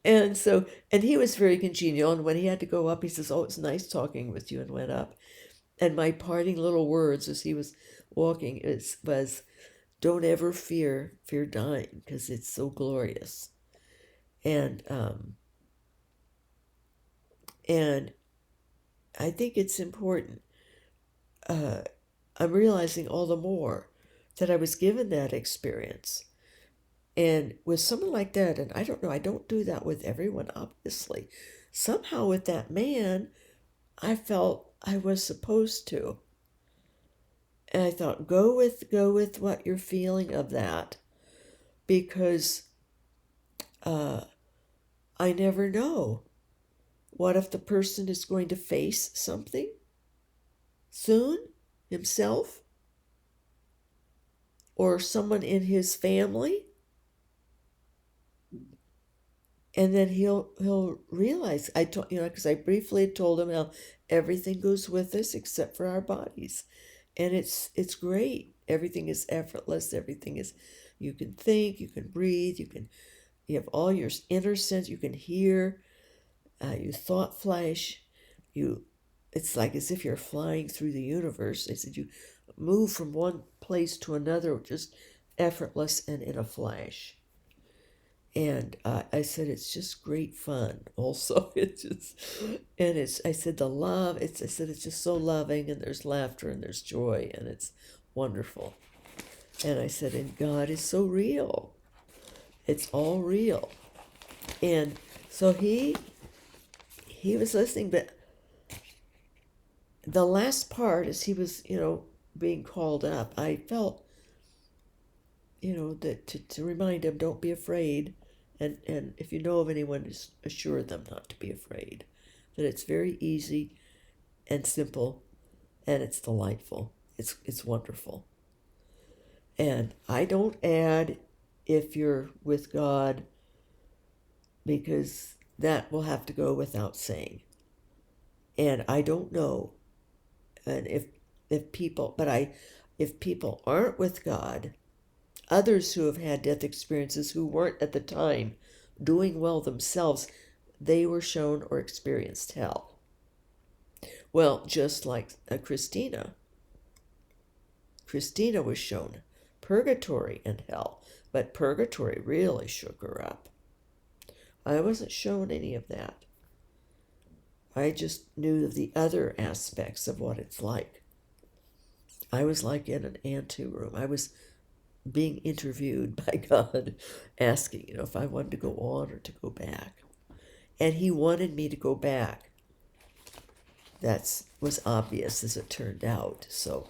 And so, and he was very congenial. And when he had to go up, he says, oh, it's nice talking with you, and went up. And my parting little words as he was walking was, don't ever fear dying, because it's so glorious. And I think it's important. I'm realizing all the more that I was given that experience. And with someone like that, and I don't know, I don't do that with everyone, obviously. Somehow with that man, I felt I was supposed to. And I thought, go with what you're feeling of that, because I never know. What if the person is going to face something soon himself, or someone in his family? And then he'll realize, because I briefly told him how everything goes with us except for our bodies, and it's great. Everything is effortless. Everything is, you can think, you can breathe, you have all your inner sense. You can hear, your thought flash. It's like as if you're flying through the universe. They said you move from one place to another, just effortless and in a flash. And I said, it's just great fun also. I said, the love, I said, it's just so loving, and there's laughter and there's joy, and it's wonderful. And I said, and God is so real. It's all real. And so he was listening, but the last part, as he was, being called up, I felt that to remind them, don't be afraid. And if you know of anyone, just assure them not to be afraid. That it's very easy and simple, and it's delightful. It's wonderful. And I don't add if you're with God, because that will have to go without saying. And I don't know, and if people, if people aren't with God, others who have had death experiences who weren't at the time doing well themselves, they were shown or experienced hell. Well, just like Christina. Christina was shown purgatory and hell, but purgatory really shook her up. I wasn't shown any of that. I just knew of the other aspects of what it's like. I was like in an anteroom. I was being interviewed by God, asking, if I wanted to go on or to go back. And he wanted me to go back. That was obvious as it turned out. So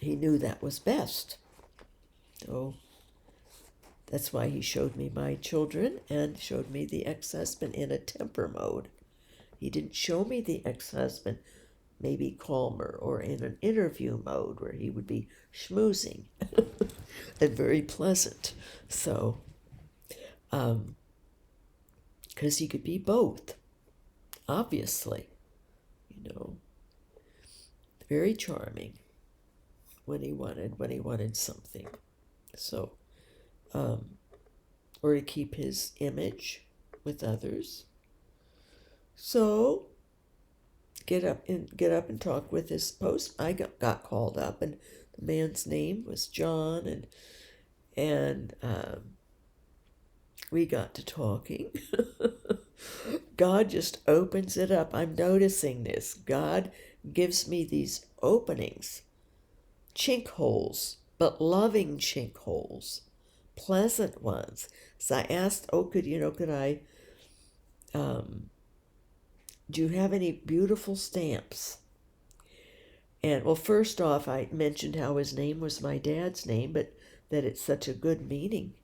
he knew that was best. So that's why he showed me my children and showed me the ex-husband in a temper mode. He didn't show me the ex-husband maybe calmer or in an interview mode where he would be schmoozing and very pleasant. So, because he could be both, obviously, very charming when he wanted something. So, or to keep his image with others. So, get up and talk with this post. I got called up, and the man's name was John, and we got to talking. God just opens it up. I'm noticing this. God gives me these openings, chink holes, but loving chink holes, pleasant ones. So I asked, could I, do you have any beautiful stamps? And well, first off, I mentioned how his name was my dad's name, but that it's such a good meaning,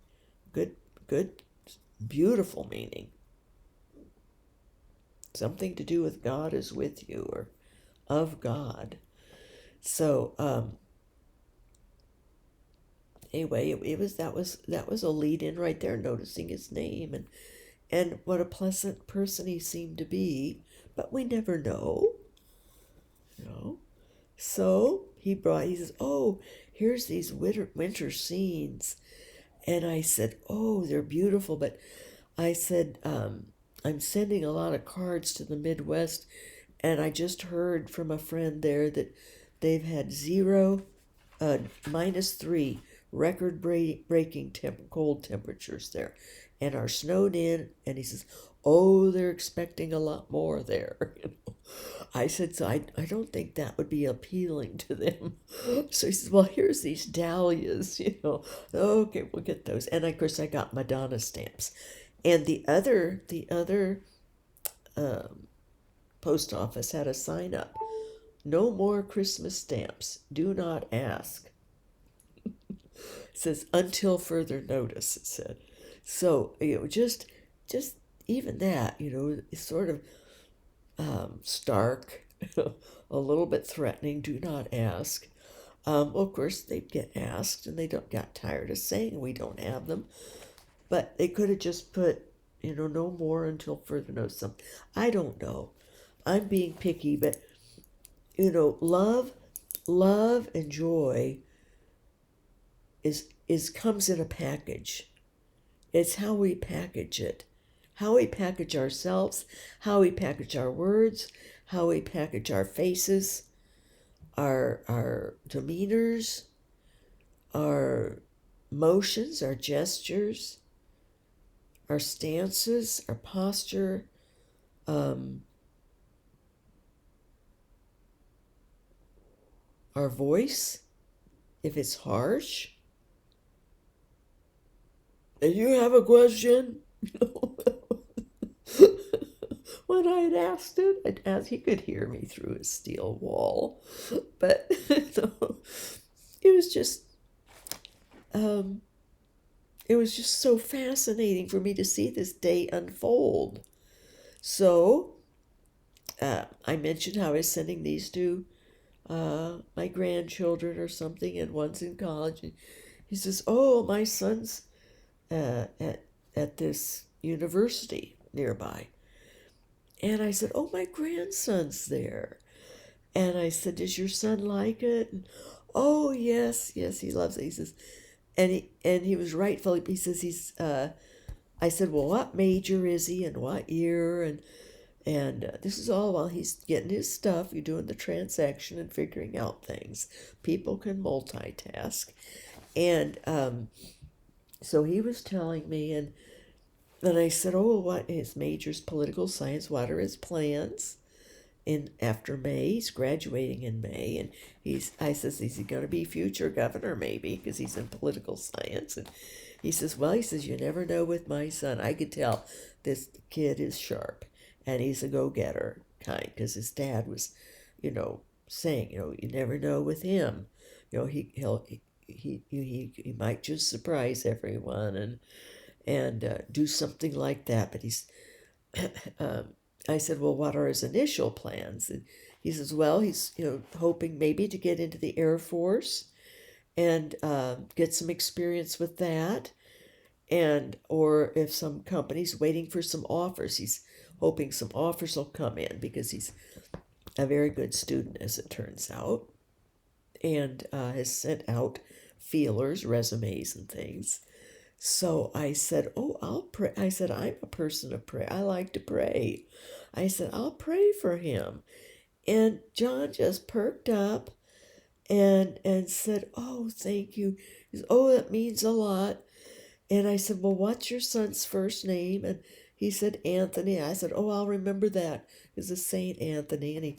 good, beautiful meaning. Something to do with God is with you, or of God. So anyway, that was a lead in right there, noticing his name and what a pleasant person he seemed to be. But we never know, So he says, oh, here's these winter scenes. And I said, oh, they're beautiful. But I said, I'm sending a lot of cards to the Midwest. And I just heard from a friend there that they've had -3 record-breaking cold temperatures there, and are snowed in. And he says, oh, they're expecting a lot more there. I said, so I don't think that would be appealing to them. So he says, well, here's these dahlias, Okay, we'll get those. And of course I got Madonna stamps. And the other post office had a sign up, no more Christmas stamps, do not ask. It says, until further notice, it said. So, just even that, is sort of stark, a little bit threatening. Do not ask. Well, of course, they get asked, and they got tired of saying we don't have them. But they could have just put, no more until further notice. I don't know. I'm being picky, but love and joy comes in a package. It's how we package it. How we package ourselves, how we package our words, how we package our faces, our demeanors, our motions, our gestures, our stances, our posture, our voice, if it's harsh. And you have a question? When I had asked it, he could hear me through his steel wall. But it was just, um, it was just so fascinating for me to see this day unfold. So I mentioned how I was sending these to my grandchildren or something, and one's in college. And he says, "Oh, my son's uh, at at this university nearby." And I said, "Oh, my grandson's there." And I said, "Does your son like it?" And, "Oh, yes, yes, he loves it." He says, and he was rightfully. He says he's. I said, "Well, what major is he, and what year?" And this is all while he's getting his stuff. You're doing the transaction and figuring out things. People can multitask, and so he was telling me, and then I said, "Oh, what his major's political science? What are his plans?" In after May, he's graduating in May, and I says, "Is he going to be future governor? Maybe, because he's in political science." And he says, "Well," he says, "you never know with my son. I could tell this kid is sharp, and he's a go-getter kind, because his dad was, saying, you never know with him. He might just surprise everyone and do something like that." But he's um, I said, "Well, what are his initial plans?" And he says, "Well, he's hoping maybe to get into the Air Force and get some experience with that, and or if some company's waiting for some offers, he's hoping some offers will come in because he's a very good student, as it turns out, and has sent out feelers, resumes, and things." So I said, "Oh, I'll pray." I said, "I'm a person of prayer. I like to pray." I said, "I'll pray for him." And John just perked up and said, "Oh, thank you." He said, "Oh, that means a lot." And I said, "Well, what's your son's first name?" And he said, "Anthony." I said, "Oh, I'll remember that. It's a Saint Anthony."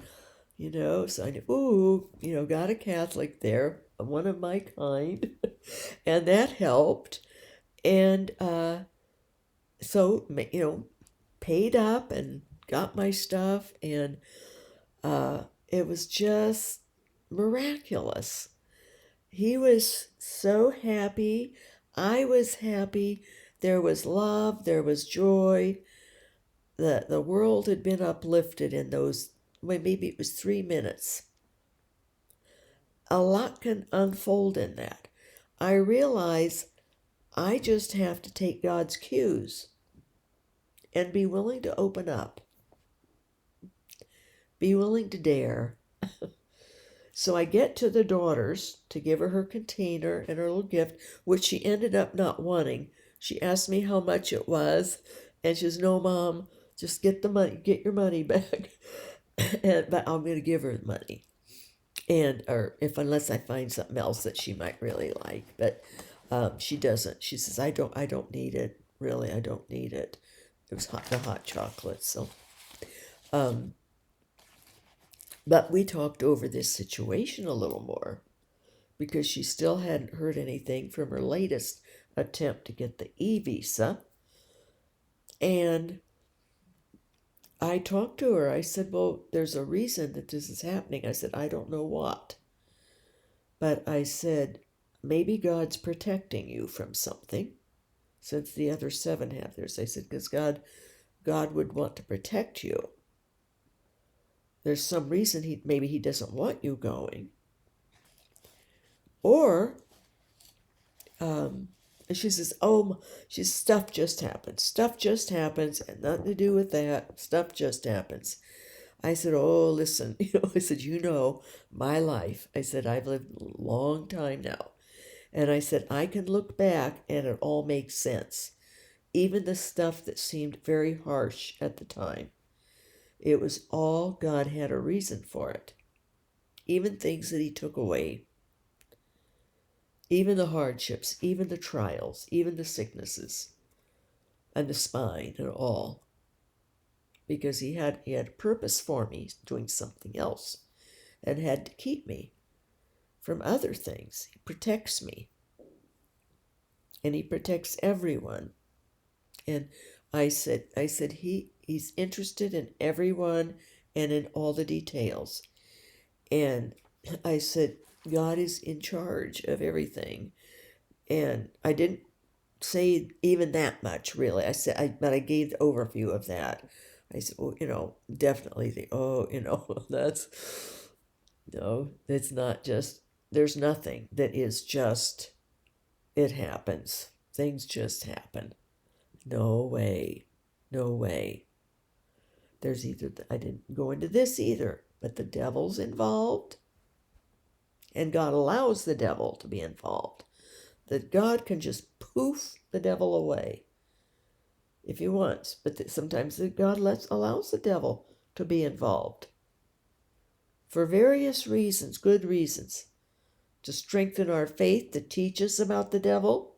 And so I knew, ooh, got a Catholic there, one of my kind. And that helped. And so, paid up and got my stuff, and it was just miraculous. He was so happy. I was happy. There was love. There was joy. The world had been uplifted in those, well, maybe it was 3 minutes. A lot can unfold in that. I realize I just have to take God's cues and be willing to open up. Be willing to dare. So I get to the daughters to give her container and her little gift, which she ended up not wanting. She asked me how much it was, and she says, "No, Mom, just get the money, get your money back." But I'm going to give her the money, and or if unless I find something else that she might really like, but she doesn't. She says, I don't need it. Really, I don't need it." It was the hot chocolate, so. Um, but we talked over this situation a little more, because she still hadn't heard anything from her latest attempt to get the e-visa. And I talked to her. I said, "Well, there's a reason that this is happening." I said, "I don't know what. But I said, maybe God's protecting you from something, since the other 7 have theirs." I said, "Because God would want to protect you. There's some reason maybe he doesn't want you going. Or and she says, "Oh," she's stuff just happens. Stuff just happens, and nothing to do with that. Stuff just happens. I said, "Oh, listen," I said, my life." I said, "I've lived a long time now." And I said, "I can look back and it all makes sense. Even the stuff that seemed very harsh at the time. It was all God had a reason for it. Even things that he took away. Even the hardships, even the trials, even the sicknesses, and the spine and all. Because he had a purpose for me, doing something else, and had to keep me from other things. He protects me. And he protects everyone." And I said he's interested in everyone and in all the details. And I said, God is in charge of everything. And I didn't say even that much, really. But I gave the overview of that. I said, well, definitely that's, no, it's not just, there's nothing that is just, it happens. Things just happen. No way. No way. There's I didn't go into this either, but the devil's involved, and God allows the devil to be involved. That God can just poof the devil away if he wants, but sometimes God allows the devil to be involved for various reasons, good reasons, to strengthen our faith, to teach us about the devil,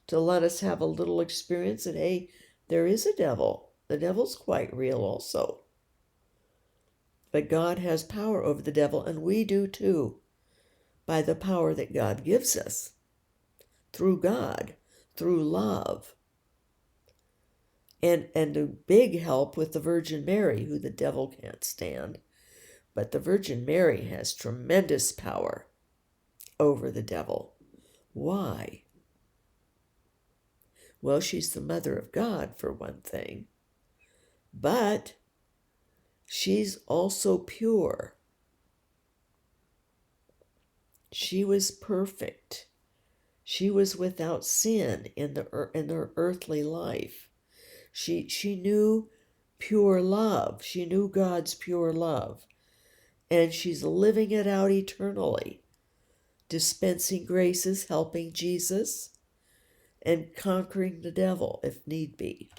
to let us have a little experience that, hey, there is a devil. The devil's quite real also. But God has power over the devil, and we do too, by the power that God gives us through God, through love. And a big help with the Virgin Mary, who the devil can't stand. But the Virgin Mary has tremendous power over the devil. Why? Well, she's the mother of God, for one thing. But she's also pure. She was perfect. She was without sin in her earthly life. She knew pure love. She knew God's pure love. And she's living it out eternally, dispensing graces, helping Jesus, and conquering the devil if need be.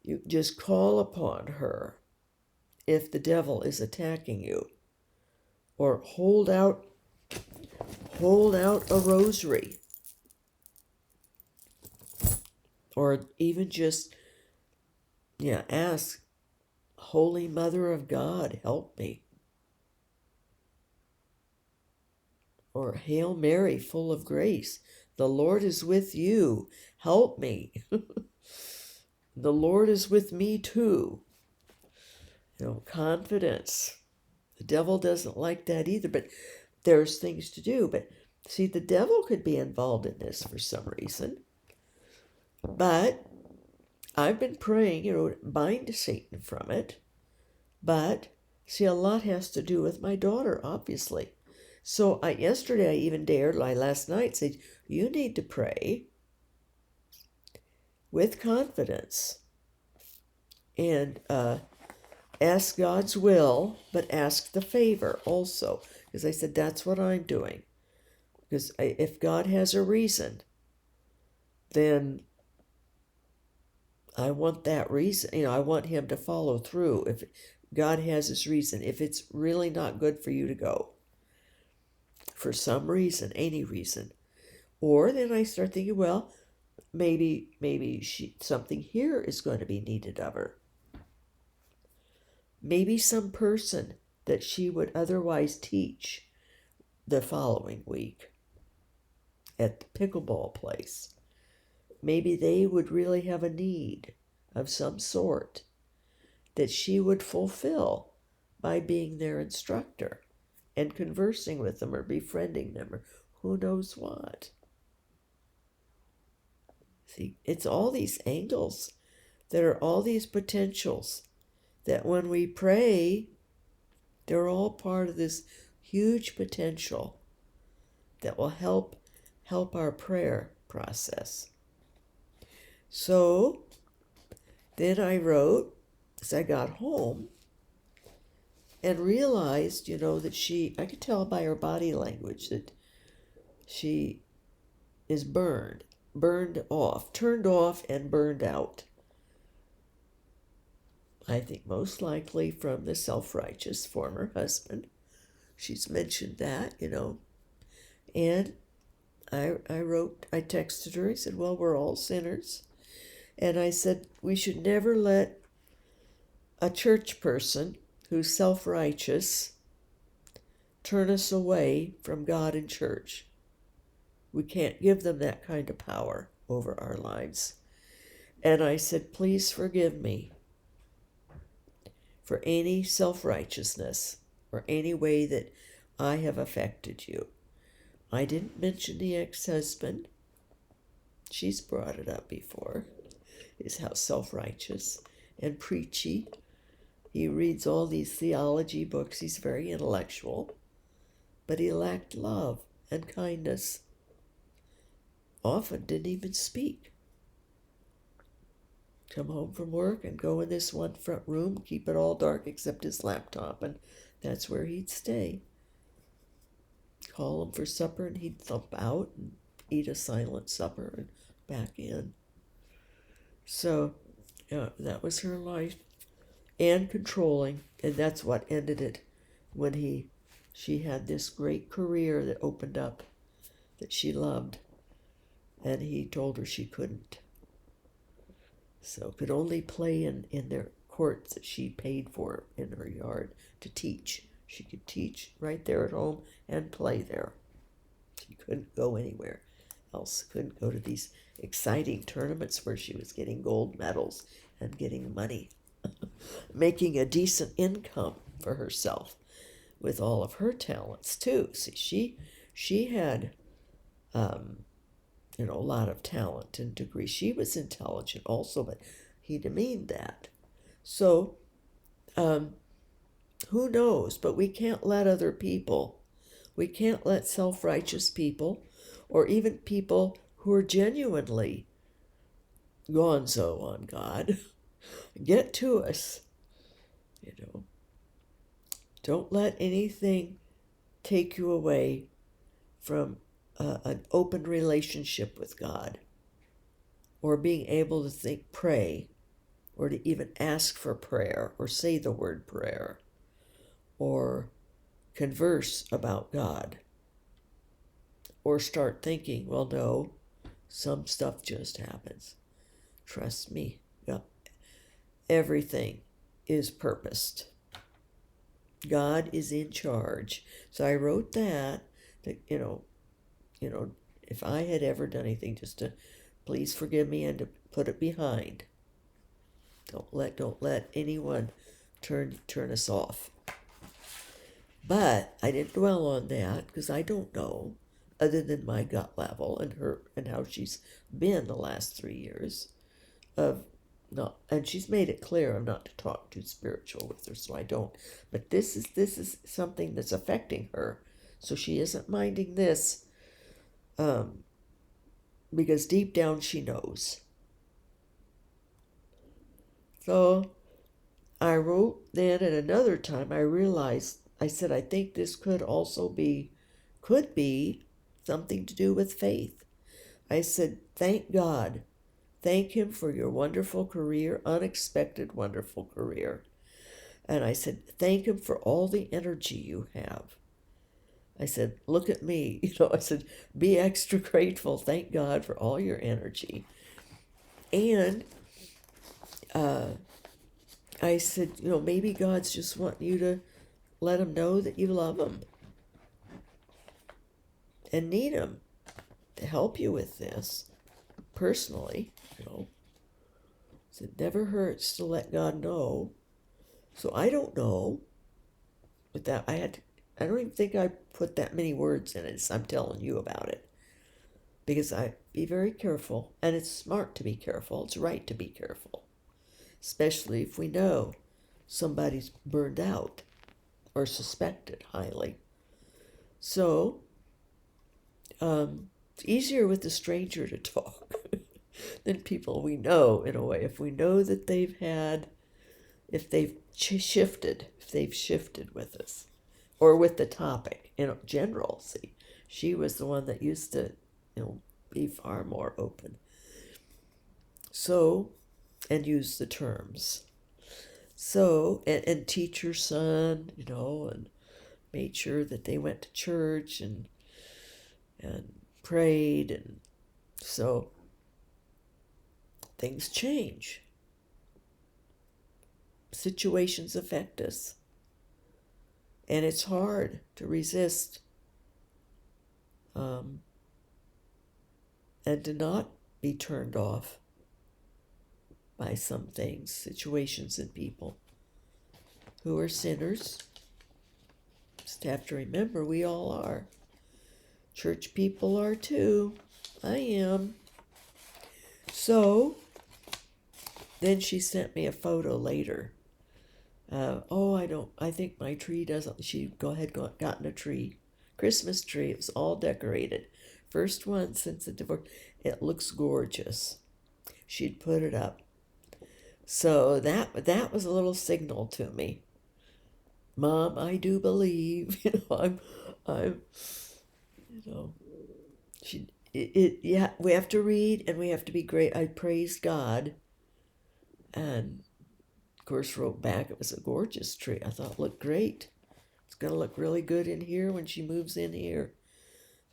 You just call upon her if the devil is attacking you, or hold out a rosary, or even just ask, Holy Mother of God, help me. Or Hail Mary, full of grace, the Lord is with you, help me. The Lord is with me too. Confidence. The devil doesn't like that either, but there's things to do. But see, the devil could be involved in this for some reason. But I've been praying, bind Satan from it. But see, a lot has to do with my daughter, obviously. So yesterday I even dared, last night, said, you need to pray with confidence and ask God's will, but ask the favor also. Because I said, that's what I'm doing. Because if God has a reason, then I want that reason. I want him to follow through. If God has his reason, if it's really not good for you to go, for some reason, any reason. Or then I start thinking, well, maybe something here is going to be needed of her. Maybe some person that she would otherwise teach the following week at the pickleball place. Maybe they would really have a need of some sort that she would fulfill by being their instructor and conversing with them or befriending them or who knows what. See, it's all these angles. There are all these potentials that when we pray, they're all part of this huge potential that will help our prayer process. So then I wrote, as I got home, and realized, that I could tell by her body language that she is burned off, turned off and burned out. I think most likely from the self-righteous former husband. She's mentioned that, And I texted her, I said, well, we're all sinners. And I said, we should never let a church person who's self-righteous turn us away from God and church. We can't give them that kind of power over our lives. And I said, please forgive me for any self-righteousness or any way that I have affected you. I didn't mention the ex-husband. She's brought it up before. Is how self-righteous and preachy. He reads all these theology books. He's very intellectual, but he lacked love and kindness. Often didn't even speak. Come home from work and go in this one front room, keep it all dark except his laptop, and that's where he'd stay. Call him for supper and he'd thump out and eat a silent supper and back in. So, yeah, that was her life. And controlling, and that's what ended it when she had this great career that opened up that she loved, and he told her she couldn't. So could only play in their courts that she paid for in her yard to teach. She could teach right there at home and play there. She couldn't go anywhere else. Couldn't go to these exciting tournaments where she was getting gold medals and getting money, making a decent income for herself with all of her talents too. See, she had a lot of talent and degree. She was intelligent also, but he demeaned that. So, who knows? But we can't let other people, we can't let self-righteous people, or even people who are genuinely gonzo on God, get to us. Don't let anything take you away from an open relationship with God, or being able to pray, or to even ask for prayer, or say the word prayer, or converse about God, or start thinking, well, no, some stuff just happens. Trust me, everything is purposed. God is in charge. So I wrote that if I had ever done anything, just to please forgive me and to put it behind. Don't let anyone turn us off. But I didn't dwell on that because I don't know, other than my gut level and her and how she's been the last 3 years and she's made it clear I'm not to talk too spiritual with her, so I don't. But this is something that's affecting her, so she isn't minding this, because deep down she knows. So I wrote then, at another time I realized, I said, I think this could be something to do with faith. I said, thank God. Thank him for your wonderful career, unexpected wonderful career. And I said, thank him for all the energy you have. I said, look at me. I said, be extra grateful. Thank God for all your energy. And I said, maybe God's just wanting you to let him know that you love him and need him to help you with this personally. So it never hurts to let God know. So I don't know, but that I don't even think I put that many words in it. I'm telling you about it because I be very careful, and it's smart to be careful. It's right to be careful, especially if we know somebody's burned out or suspected highly. So it's easier with a stranger to talk than people we know, in a way. If we know that if they've shifted with us, or with the topic in general. See, she was the one that used to, be far more open. So, and use the terms. So, and teach her son, and made sure that they went to church and prayed, and so things change. Situations affect us. And it's hard to resist and to not be turned off by some things, situations, and people who are sinners. Just have to remember we all are. Church people are too. I am. So then she sent me a photo later. I think my tree doesn't, she had gotten a tree. Christmas tree, it was all decorated. First one since the divorce. It looks gorgeous. She'd put it up. So that was a little signal to me. Mom, I do believe, I'm, you know, yeah, we have to read and we have to be great. I praised God and, of course, wrote back it was a gorgeous tree. I thought it looked great. It's going to look really good in here when she moves in here.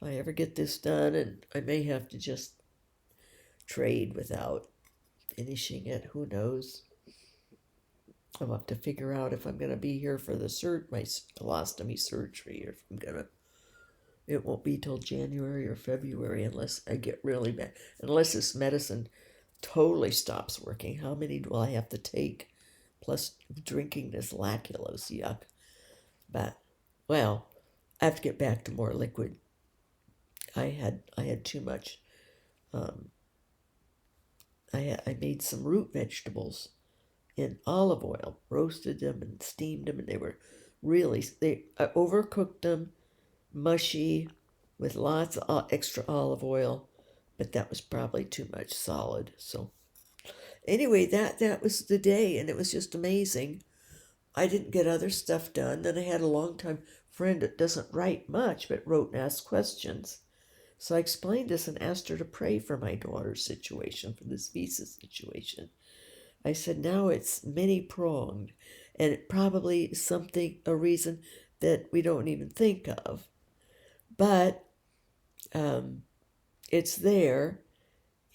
If I ever get this done, and I may have to just trade without finishing it, who knows? I'll have to figure out if I'm going to be here for the my colostomy surgery, or if I'm going to, it won't be till January or February unless I get really bad, unless this medicine totally stops working. How many will I have to take? Plus drinking this lactulose, yuck. But, well, I have to get back to more liquid. I had too much. I made some root vegetables in olive oil, roasted them and steamed them, and they were I overcooked them, mushy, with lots of extra olive oil, but that was probably too much solid. So anyway, that was the day, and it was just amazing. I didn't get other stuff done. Then I had a longtime friend that doesn't write much, but wrote and asked questions. So I explained this and asked her to pray for my daughter's situation, for this visa situation. I said, now it's many-pronged, and it probably is a reason that we don't even think of. But it's there,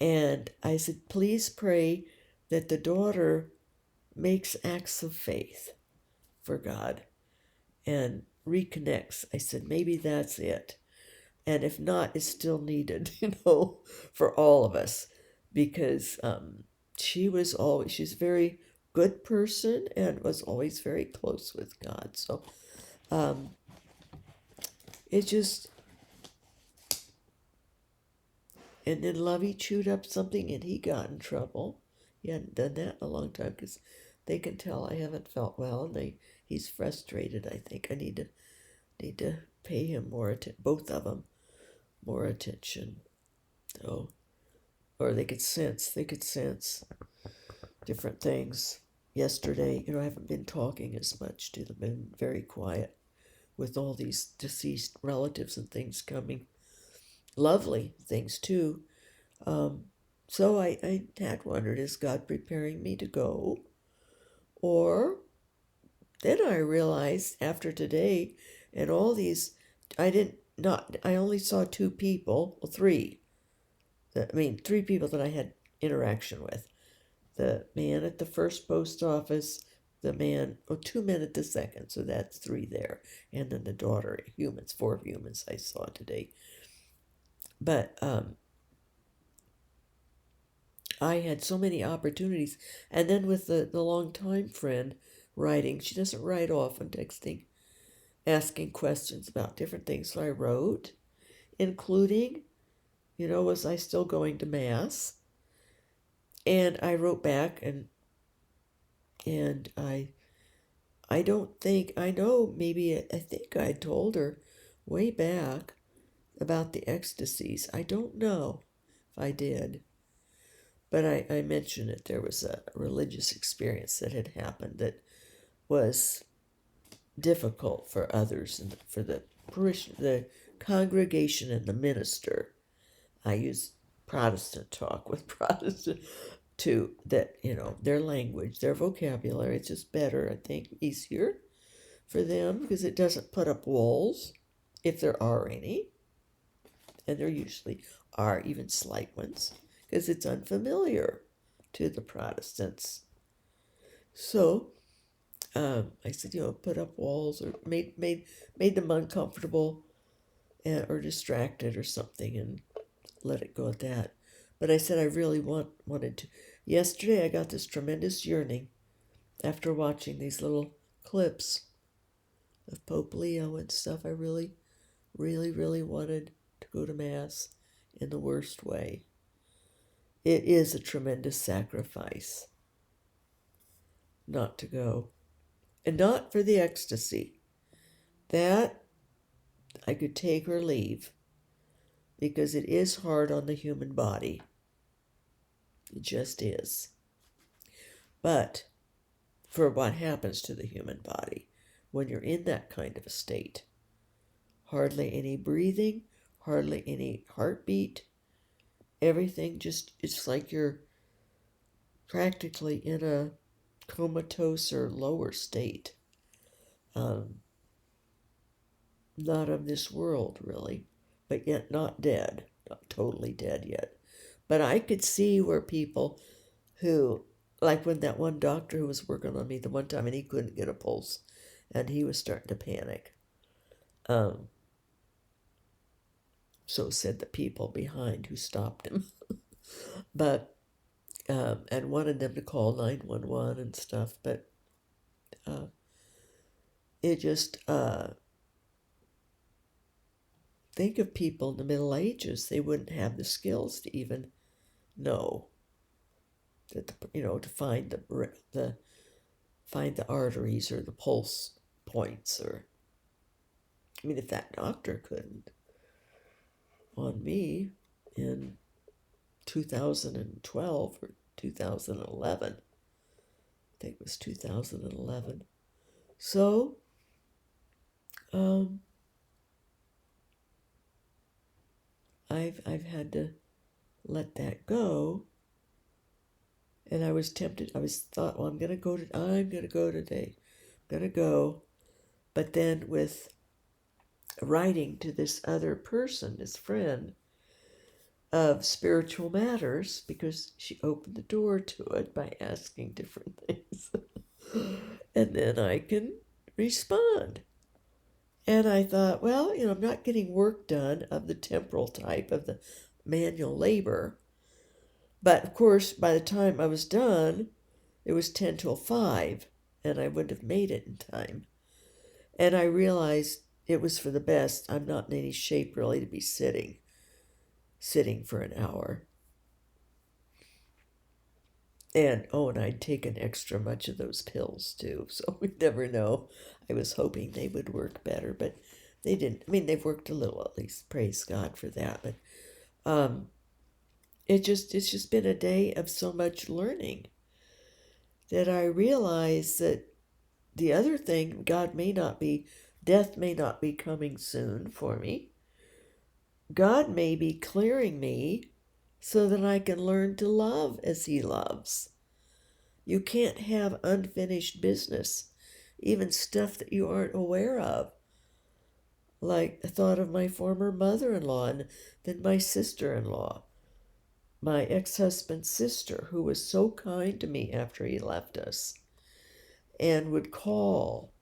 and I said, please pray that the daughter makes acts of faith for God and reconnects. I said, maybe that's it. And if not, it's still needed, for all of us, because she's a very good person and was always very close with God. So it just, and then Lovey chewed up something and he got in trouble. He hadn't done that in a long time because they can tell I haven't felt well, and he's frustrated. I think I need to pay him more attention, both of them, more attention. So, or they could sense different things. Yesterday, I haven't been talking as much to them, been very quiet with all these deceased relatives and things coming. Lovely things too. So I had wondered, is God preparing me to go? Or then I realized after today and all these, I only saw two people, well, three. Three people that I had interaction with. The man at the first post office, two men at the second, so that's three there. And then the daughter, four humans I saw today. But I had so many opportunities. And then with the long-time friend writing, she doesn't write often, texting, asking questions about different things. So I wrote, including, was I still going to Mass? And I wrote back, and I don't think, I know, I think I told her way back about the ecstasies. I don't know if I did, but I mentioned it. There was a religious experience that had happened that was difficult for others and for the congregation and the minister. I use Protestant talk with Protestant to that, their language, their vocabulary. It's just better, I think, easier for them because it doesn't put up walls if there are any. And there usually are, even slight ones, because it's unfamiliar to the Protestants. So I said, put up walls or made them uncomfortable or distracted or something, and let it go at that. But I said I really wanted to. Yesterday I got this tremendous yearning after watching these little clips of Pope Leo and stuff. I really, really, really wanted to to go to Mass in the worst way. It is a tremendous sacrifice not to go. And not for the ecstasy. That I could take or leave, because it is hard on the human body. It just is. But for what happens to the human body when you're in that kind of a state, hardly any breathing, hardly any heartbeat, everything just, it's like you're practically in a comatose or lower state. Not of this world, really, but yet not dead, not totally dead yet. But I could see where people who, like when that one doctor who was working on me the one time and he couldn't get a pulse and he was starting to panic. So said the people behind who stopped him. But, and wanted them to call 911 and stuff, but it just, think of people in the Middle Ages, they wouldn't have the skills to even know that, to find the arteries or the pulse points, or, I mean, if that doctor couldn't on me in 2012 or 2011, I think it was 2011. So, I've had to let that go, and I was tempted. I thought, well, I'm gonna go today. I'm gonna go, but then with writing to this other person, this friend of spiritual matters, because she opened the door to it by asking different things, and then I can respond. And I thought, well, I'm not getting work done of the temporal type, of the manual labor. But of course, by the time I was done, it was 10 till 5, and I wouldn't have made it in time. And I realized it was for the best. I'm not in any shape really to be sitting for an hour. And I'd taken extra much of those pills too, so we never know. I was hoping they would work better, but they didn't. I mean, they've worked a little at least, praise God for that. But it's just been a day of so much learning that I realize that the other thing, death may not be coming soon for me. God may be clearing me so that I can learn to love as He loves. You can't have unfinished business, even stuff that you aren't aware of. Like I thought of my former mother-in-law and then my sister-in-law, my ex-husband's sister, who was so kind to me after he left us and would call.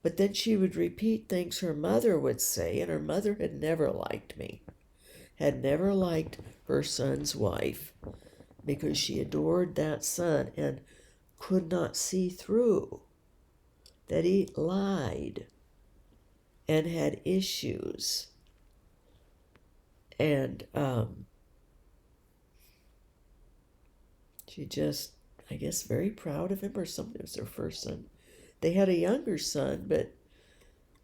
But then she would repeat things her mother would say, and her mother had never liked me, had never liked her son's wife, because she adored that son and could not see through that he lied and had issues. And she just, I guess, very proud of him or something. It was her first son. They had a younger son, but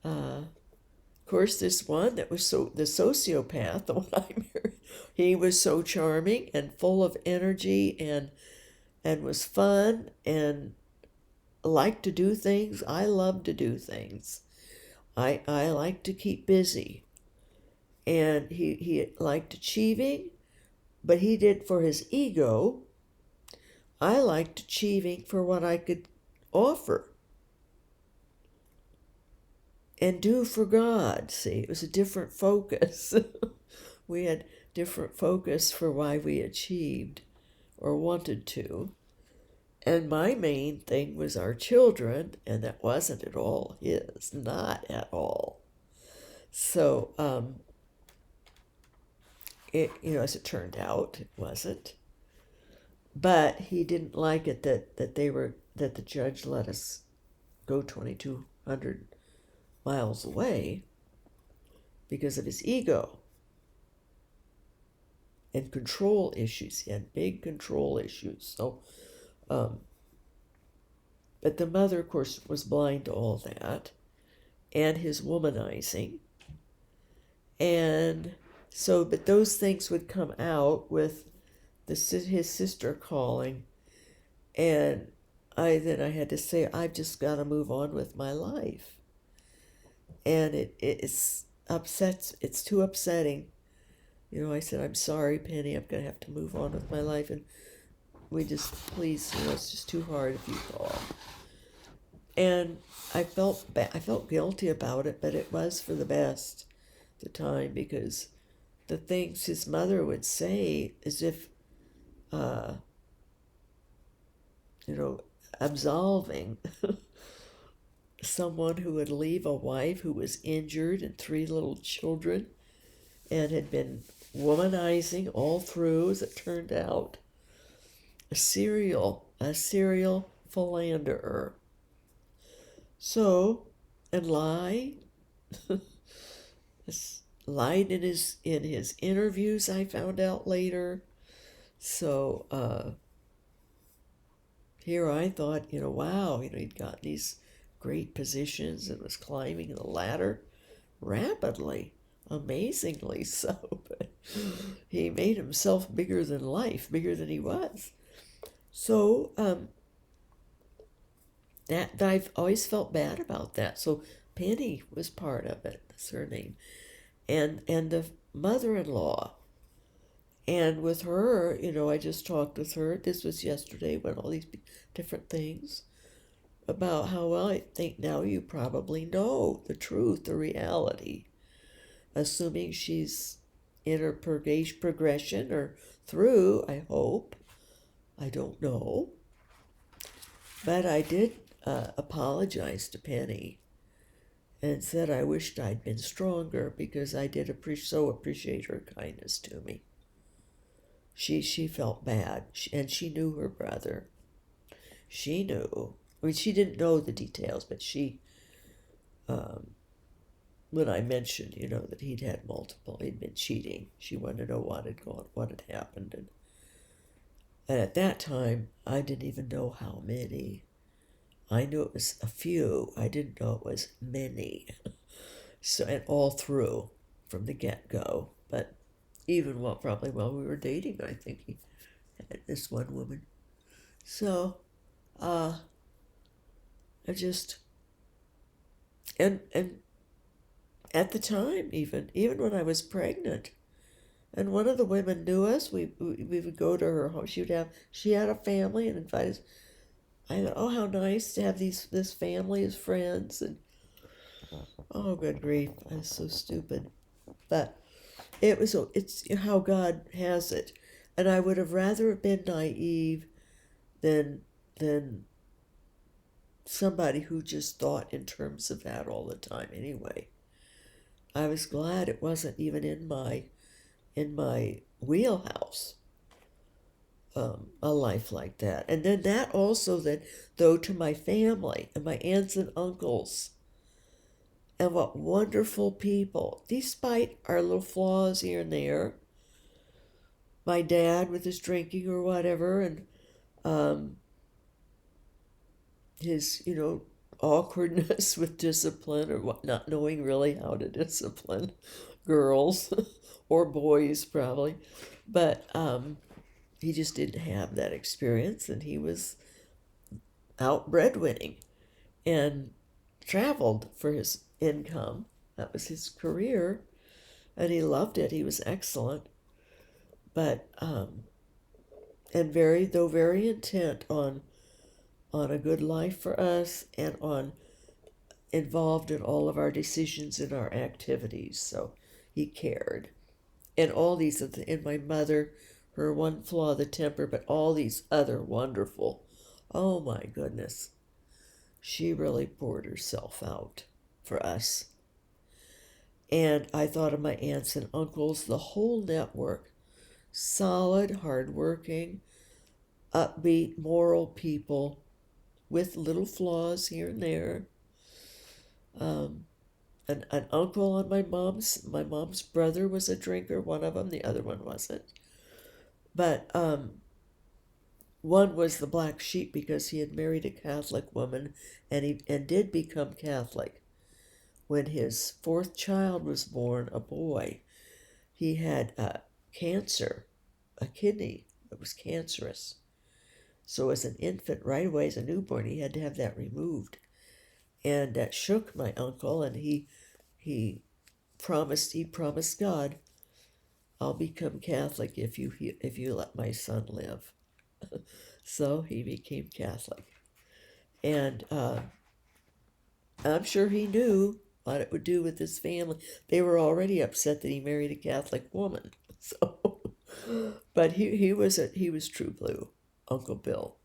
of course this one that was the sociopath, the one I married, he was so charming and full of energy and was fun and liked to do things. I love to do things. I like to keep busy. And he liked achieving, but he did for his ego. I liked achieving for what I could offer and do for God. See, it was a different focus. We had different focus for why we achieved or wanted to. And my main thing was our children, and that wasn't at all his, not at all. So, as it turned out, it wasn't. But he didn't like it that the judge let us go 2,200 miles away because of his ego. and control issues. He had big control issues. So, but the mother, of course, was blind to all that and his womanizing. And so, but those things would come out with his sister calling. And I had to say, I've just got to move on with my life. And it's too upsetting. I said, I'm sorry, Penny, I'm going to have to move on with my life. And we just, please, it's just too hard if you call. And I felt guilty about it, but it was for the best at the time, because the things his mother would say, as if, absolving someone who would leave a wife who was injured and 3 little children and had been womanizing all through, as it turned out, a serial philanderer. So, and lied in his interviews, I found out later. So here I thought, wow, he'd gotten these great positions and was climbing the ladder rapidly, amazingly so. But he made himself bigger than life, bigger than he was. So that I've always felt bad about that. So Penny was part of it. That's her name, and the mother-in-law. And with her, I just talked with her. This was yesterday, when all these different things about how, well, I think now you probably know the truth, the reality, assuming she's in her progression or through, I hope. I don't know. But I did apologize to Penny and said I wished I'd been stronger, because I did so appreciate her kindness to me. She felt bad, and she knew her brother. She knew. I mean, she didn't know the details, but she, when I mentioned, that he'd been cheating, she wanted to know what had happened. And at that time, I didn't even know how many. I knew it was a few. I didn't know it was many. So, and all through, from the get-go. But even probably while we were dating, I think he had this one woman. So, I just, and at the time, even when I was pregnant, and one of the women knew us, we would go to her home. She had a family and invite us. I thought, oh, how nice to have this family as friends. And oh, good grief, I was so stupid. But it's how God has it. And I would have rather been naive than somebody who just thought in terms of that all the time anyway. I was glad it wasn't even in my wheelhouse, a life like that. And then that also, though, to my family and my aunts and uncles, and what wonderful people, despite our little flaws here and there. My dad with his drinking or whatever, and his, awkwardness with discipline, or not knowing really how to discipline girls or boys probably. But he just didn't have that experience, and he was out breadwinning and traveled for his income. That was his career, and he loved it. He was excellent. But and very intent on a good life for us, and on involved in all of our decisions and our activities. So he cared. And all these, in my mother, her one flaw, the temper, but all these other wonderful, oh my goodness, she really poured herself out for us. And I thought of my aunts and uncles, the whole network, solid, hardworking, upbeat, moral people with little flaws here and there. An uncle on my mom's brother was a drinker, one of them, the other one wasn't. But one was the black sheep because he had married a Catholic woman, and did become Catholic. When his fourth child was born, a boy, he had cancer, a kidney that was cancerous. So as an infant, right away as a newborn, he had to have that removed. And that shook my uncle, and he promised God, I'll become Catholic if you let my son live. So he became Catholic. And I'm sure he knew what it would do with his family. They were already upset that he married a Catholic woman. So, but he was true blue, Uncle Bill.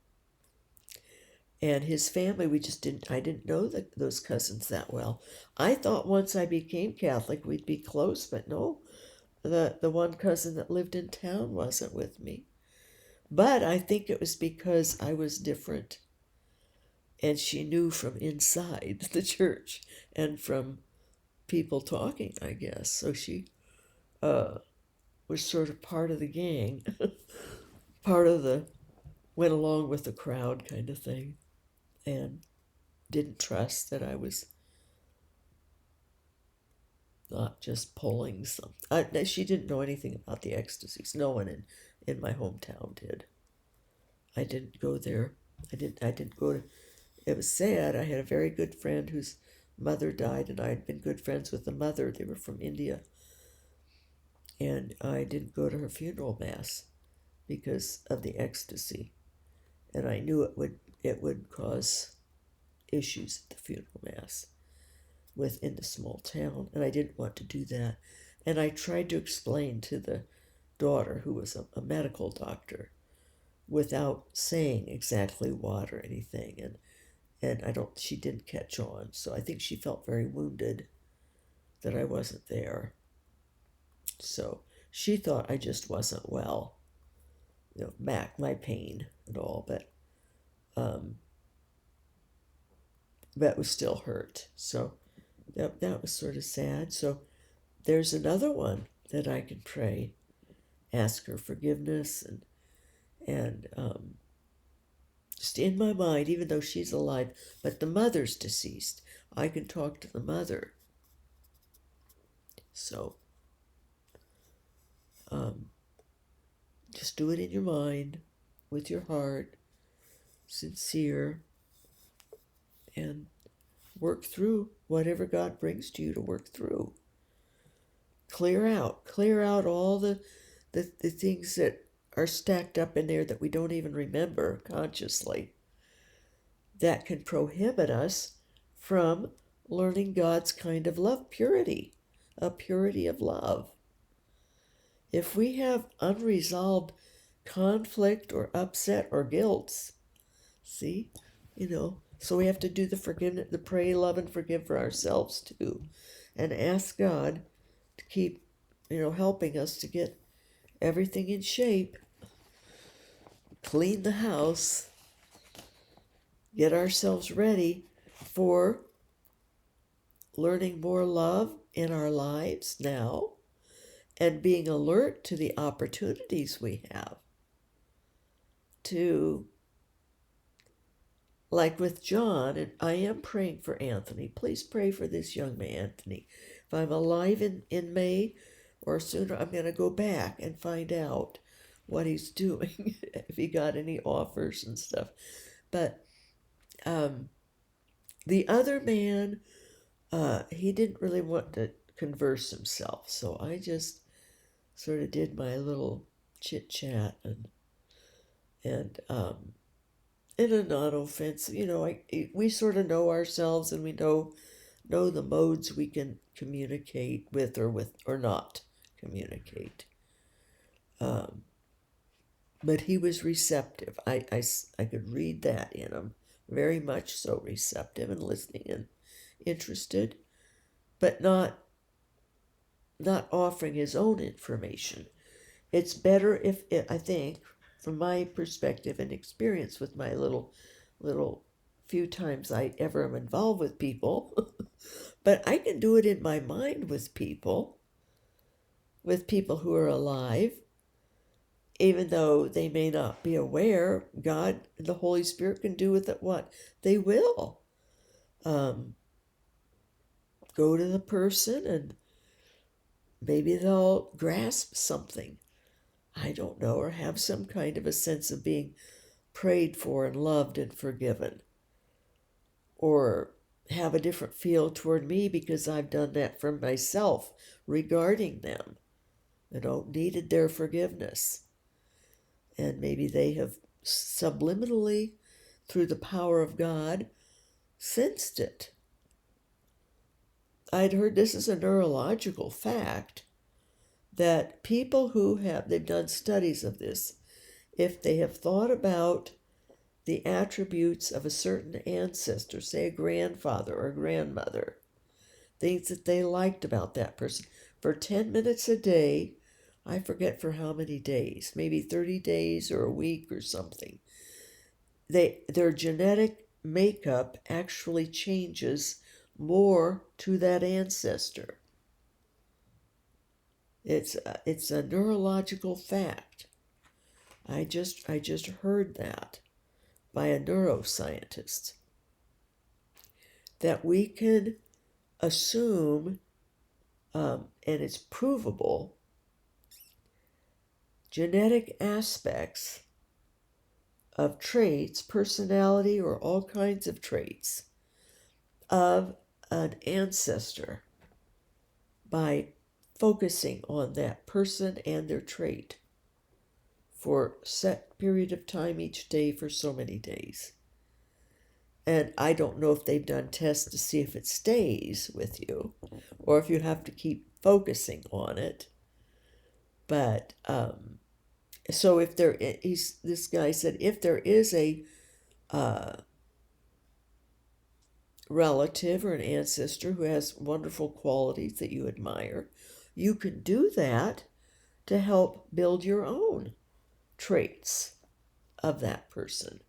And his family, I didn't know those cousins that well. I thought once I became Catholic we'd be close, but no, the one cousin that lived in town wasn't with me. But I think it was because I was different, and she knew from inside the church and from people talking, I guess. So she was sort of part of the gang, part of the went along with the crowd kind of thing, and didn't trust that I was not just pulling some. She didn't know anything about the ecstasies. No one in my hometown did. I didn't go there. I didn't go to. It was sad. I had a very good friend whose mother died, and I had been good friends with the mother. They were from India, and I didn't go to her funeral mass because of the ecstasy, and I knew it would cause issues at the funeral mass within the small town, and I didn't want to do that. And I tried to explain to the daughter, who was a medical doctor, without saying exactly what or anything, and she didn't catch on. So I think she felt very wounded that I wasn't there. So she thought I just wasn't well, my pain and all, but was still hurt. So that was sort of sad. So there's another one that I can pray, ask her forgiveness, and just in my mind, even though she's alive, but the mother's deceased, I can talk to the mother. So just do it in your mind, with your heart, sincere, and work through whatever God brings to you to work through. Clear out all the things that are stacked up in there that we don't even remember consciously, that can prohibit us from learning God's kind of love, purity, a purity of love. If we have unresolved conflict or upset or guilt, see, so we have to do the forgiveness, the pray, love, and forgive for ourselves too, and ask God to keep, helping us to get everything in shape, clean the house, get ourselves ready for learning more love in our lives now, and being alert to the opportunities we have to, like with John, and I am praying for Anthony. Please pray for this young man, Anthony. If I'm alive in May or sooner, I'm going to go back and find out what he's doing, if he got any offers and stuff. But the other man, he didn't really want to converse himself, so I just sort of did my little chit chat and in a non-offensive, we sort of know ourselves, and we know the modes we can communicate with or not communicate. But he was receptive. I could read that in him, very much so receptive and listening and interested, but not offering his own information. It's better if I think, from my perspective and experience with my little few times I ever am involved with people, but I can do it in my mind with people who are alive, even though they may not be aware, God, the Holy Spirit can do with it what they will. Go to the person and maybe they'll grasp something. I don't know, or have some kind of a sense of being prayed for and loved and forgiven. Or have a different feel toward me because I've done that for myself regarding them. Needed their forgiveness. And maybe they have subliminally, through the power of God, sensed it. I'd heard this is a neurological fact that people they've done studies of this, if they have thought about the attributes of a certain ancestor, say a grandfather or a grandmother, things that they liked about that person, for 10 minutes a day, I forget for how many days, maybe 30 days or a week or something, their genetic makeup actually changes more to that ancestor. It's a neurological fact. I just heard that by a neuroscientist, that we can assume, and it's provable, genetic aspects of traits, personality, or all kinds of traits of an ancestor by focusing on that person and their trait for a set period of time each day for so many days. And I don't know if they've done tests to see if it stays with you or if you have to keep focusing on it. But so if this guy said, if there is a relative or an ancestor who has wonderful qualities that you admire, you can do that to help build your own traits of that person.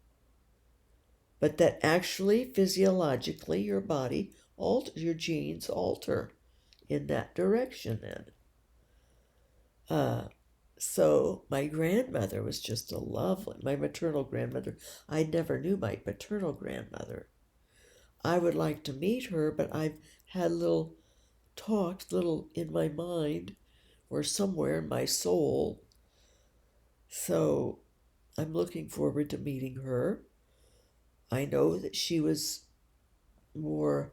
But that actually, physiologically, your body, your genes alter in that direction then. So my grandmother was just my maternal grandmother. I never knew my paternal grandmother. I would like to meet her, but I've had little in my mind or somewhere in my soul. So I'm looking forward to meeting her. I know that she was more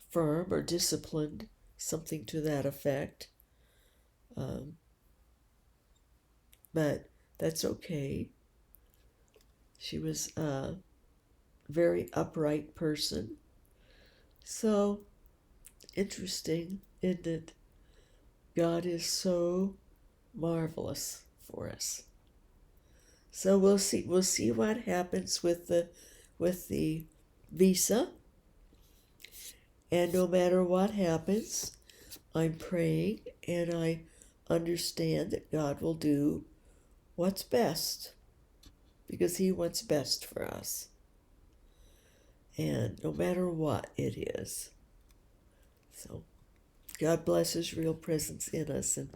firm or disciplined, something to that effect. But that's okay. She was a very upright person. So interesting, isn't it? God is so marvelous for us. So we'll see what happens with the visa. And no matter what happens, I'm praying and I understand that God will do what's best because He wants best for us. And no matter what it is. So God bless His real presence in us. And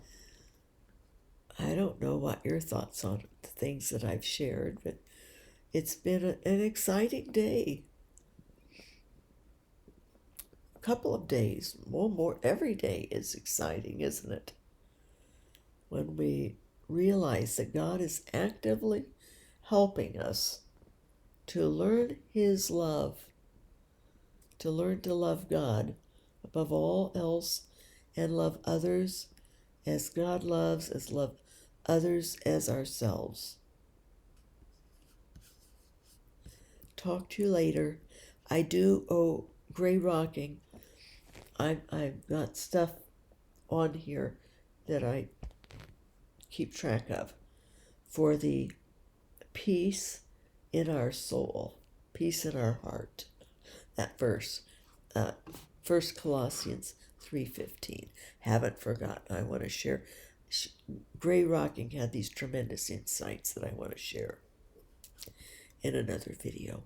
I don't know what your thoughts on the things that I've shared, but it's been an exciting day. A couple of days, more every day is exciting, isn't it? When we realize that God is actively helping us to learn His love, to learn to love God above all else and love others as God loves, as love others as ourselves. Talk to you later. I do owe Gray Rocking. I've got stuff on here that I keep track of for the peace in our soul, peace in our heart. That verse, 1 Colossians 3:15. Haven't forgotten. I want to share. Gray Rocking had these tremendous insights that I want to share in another video.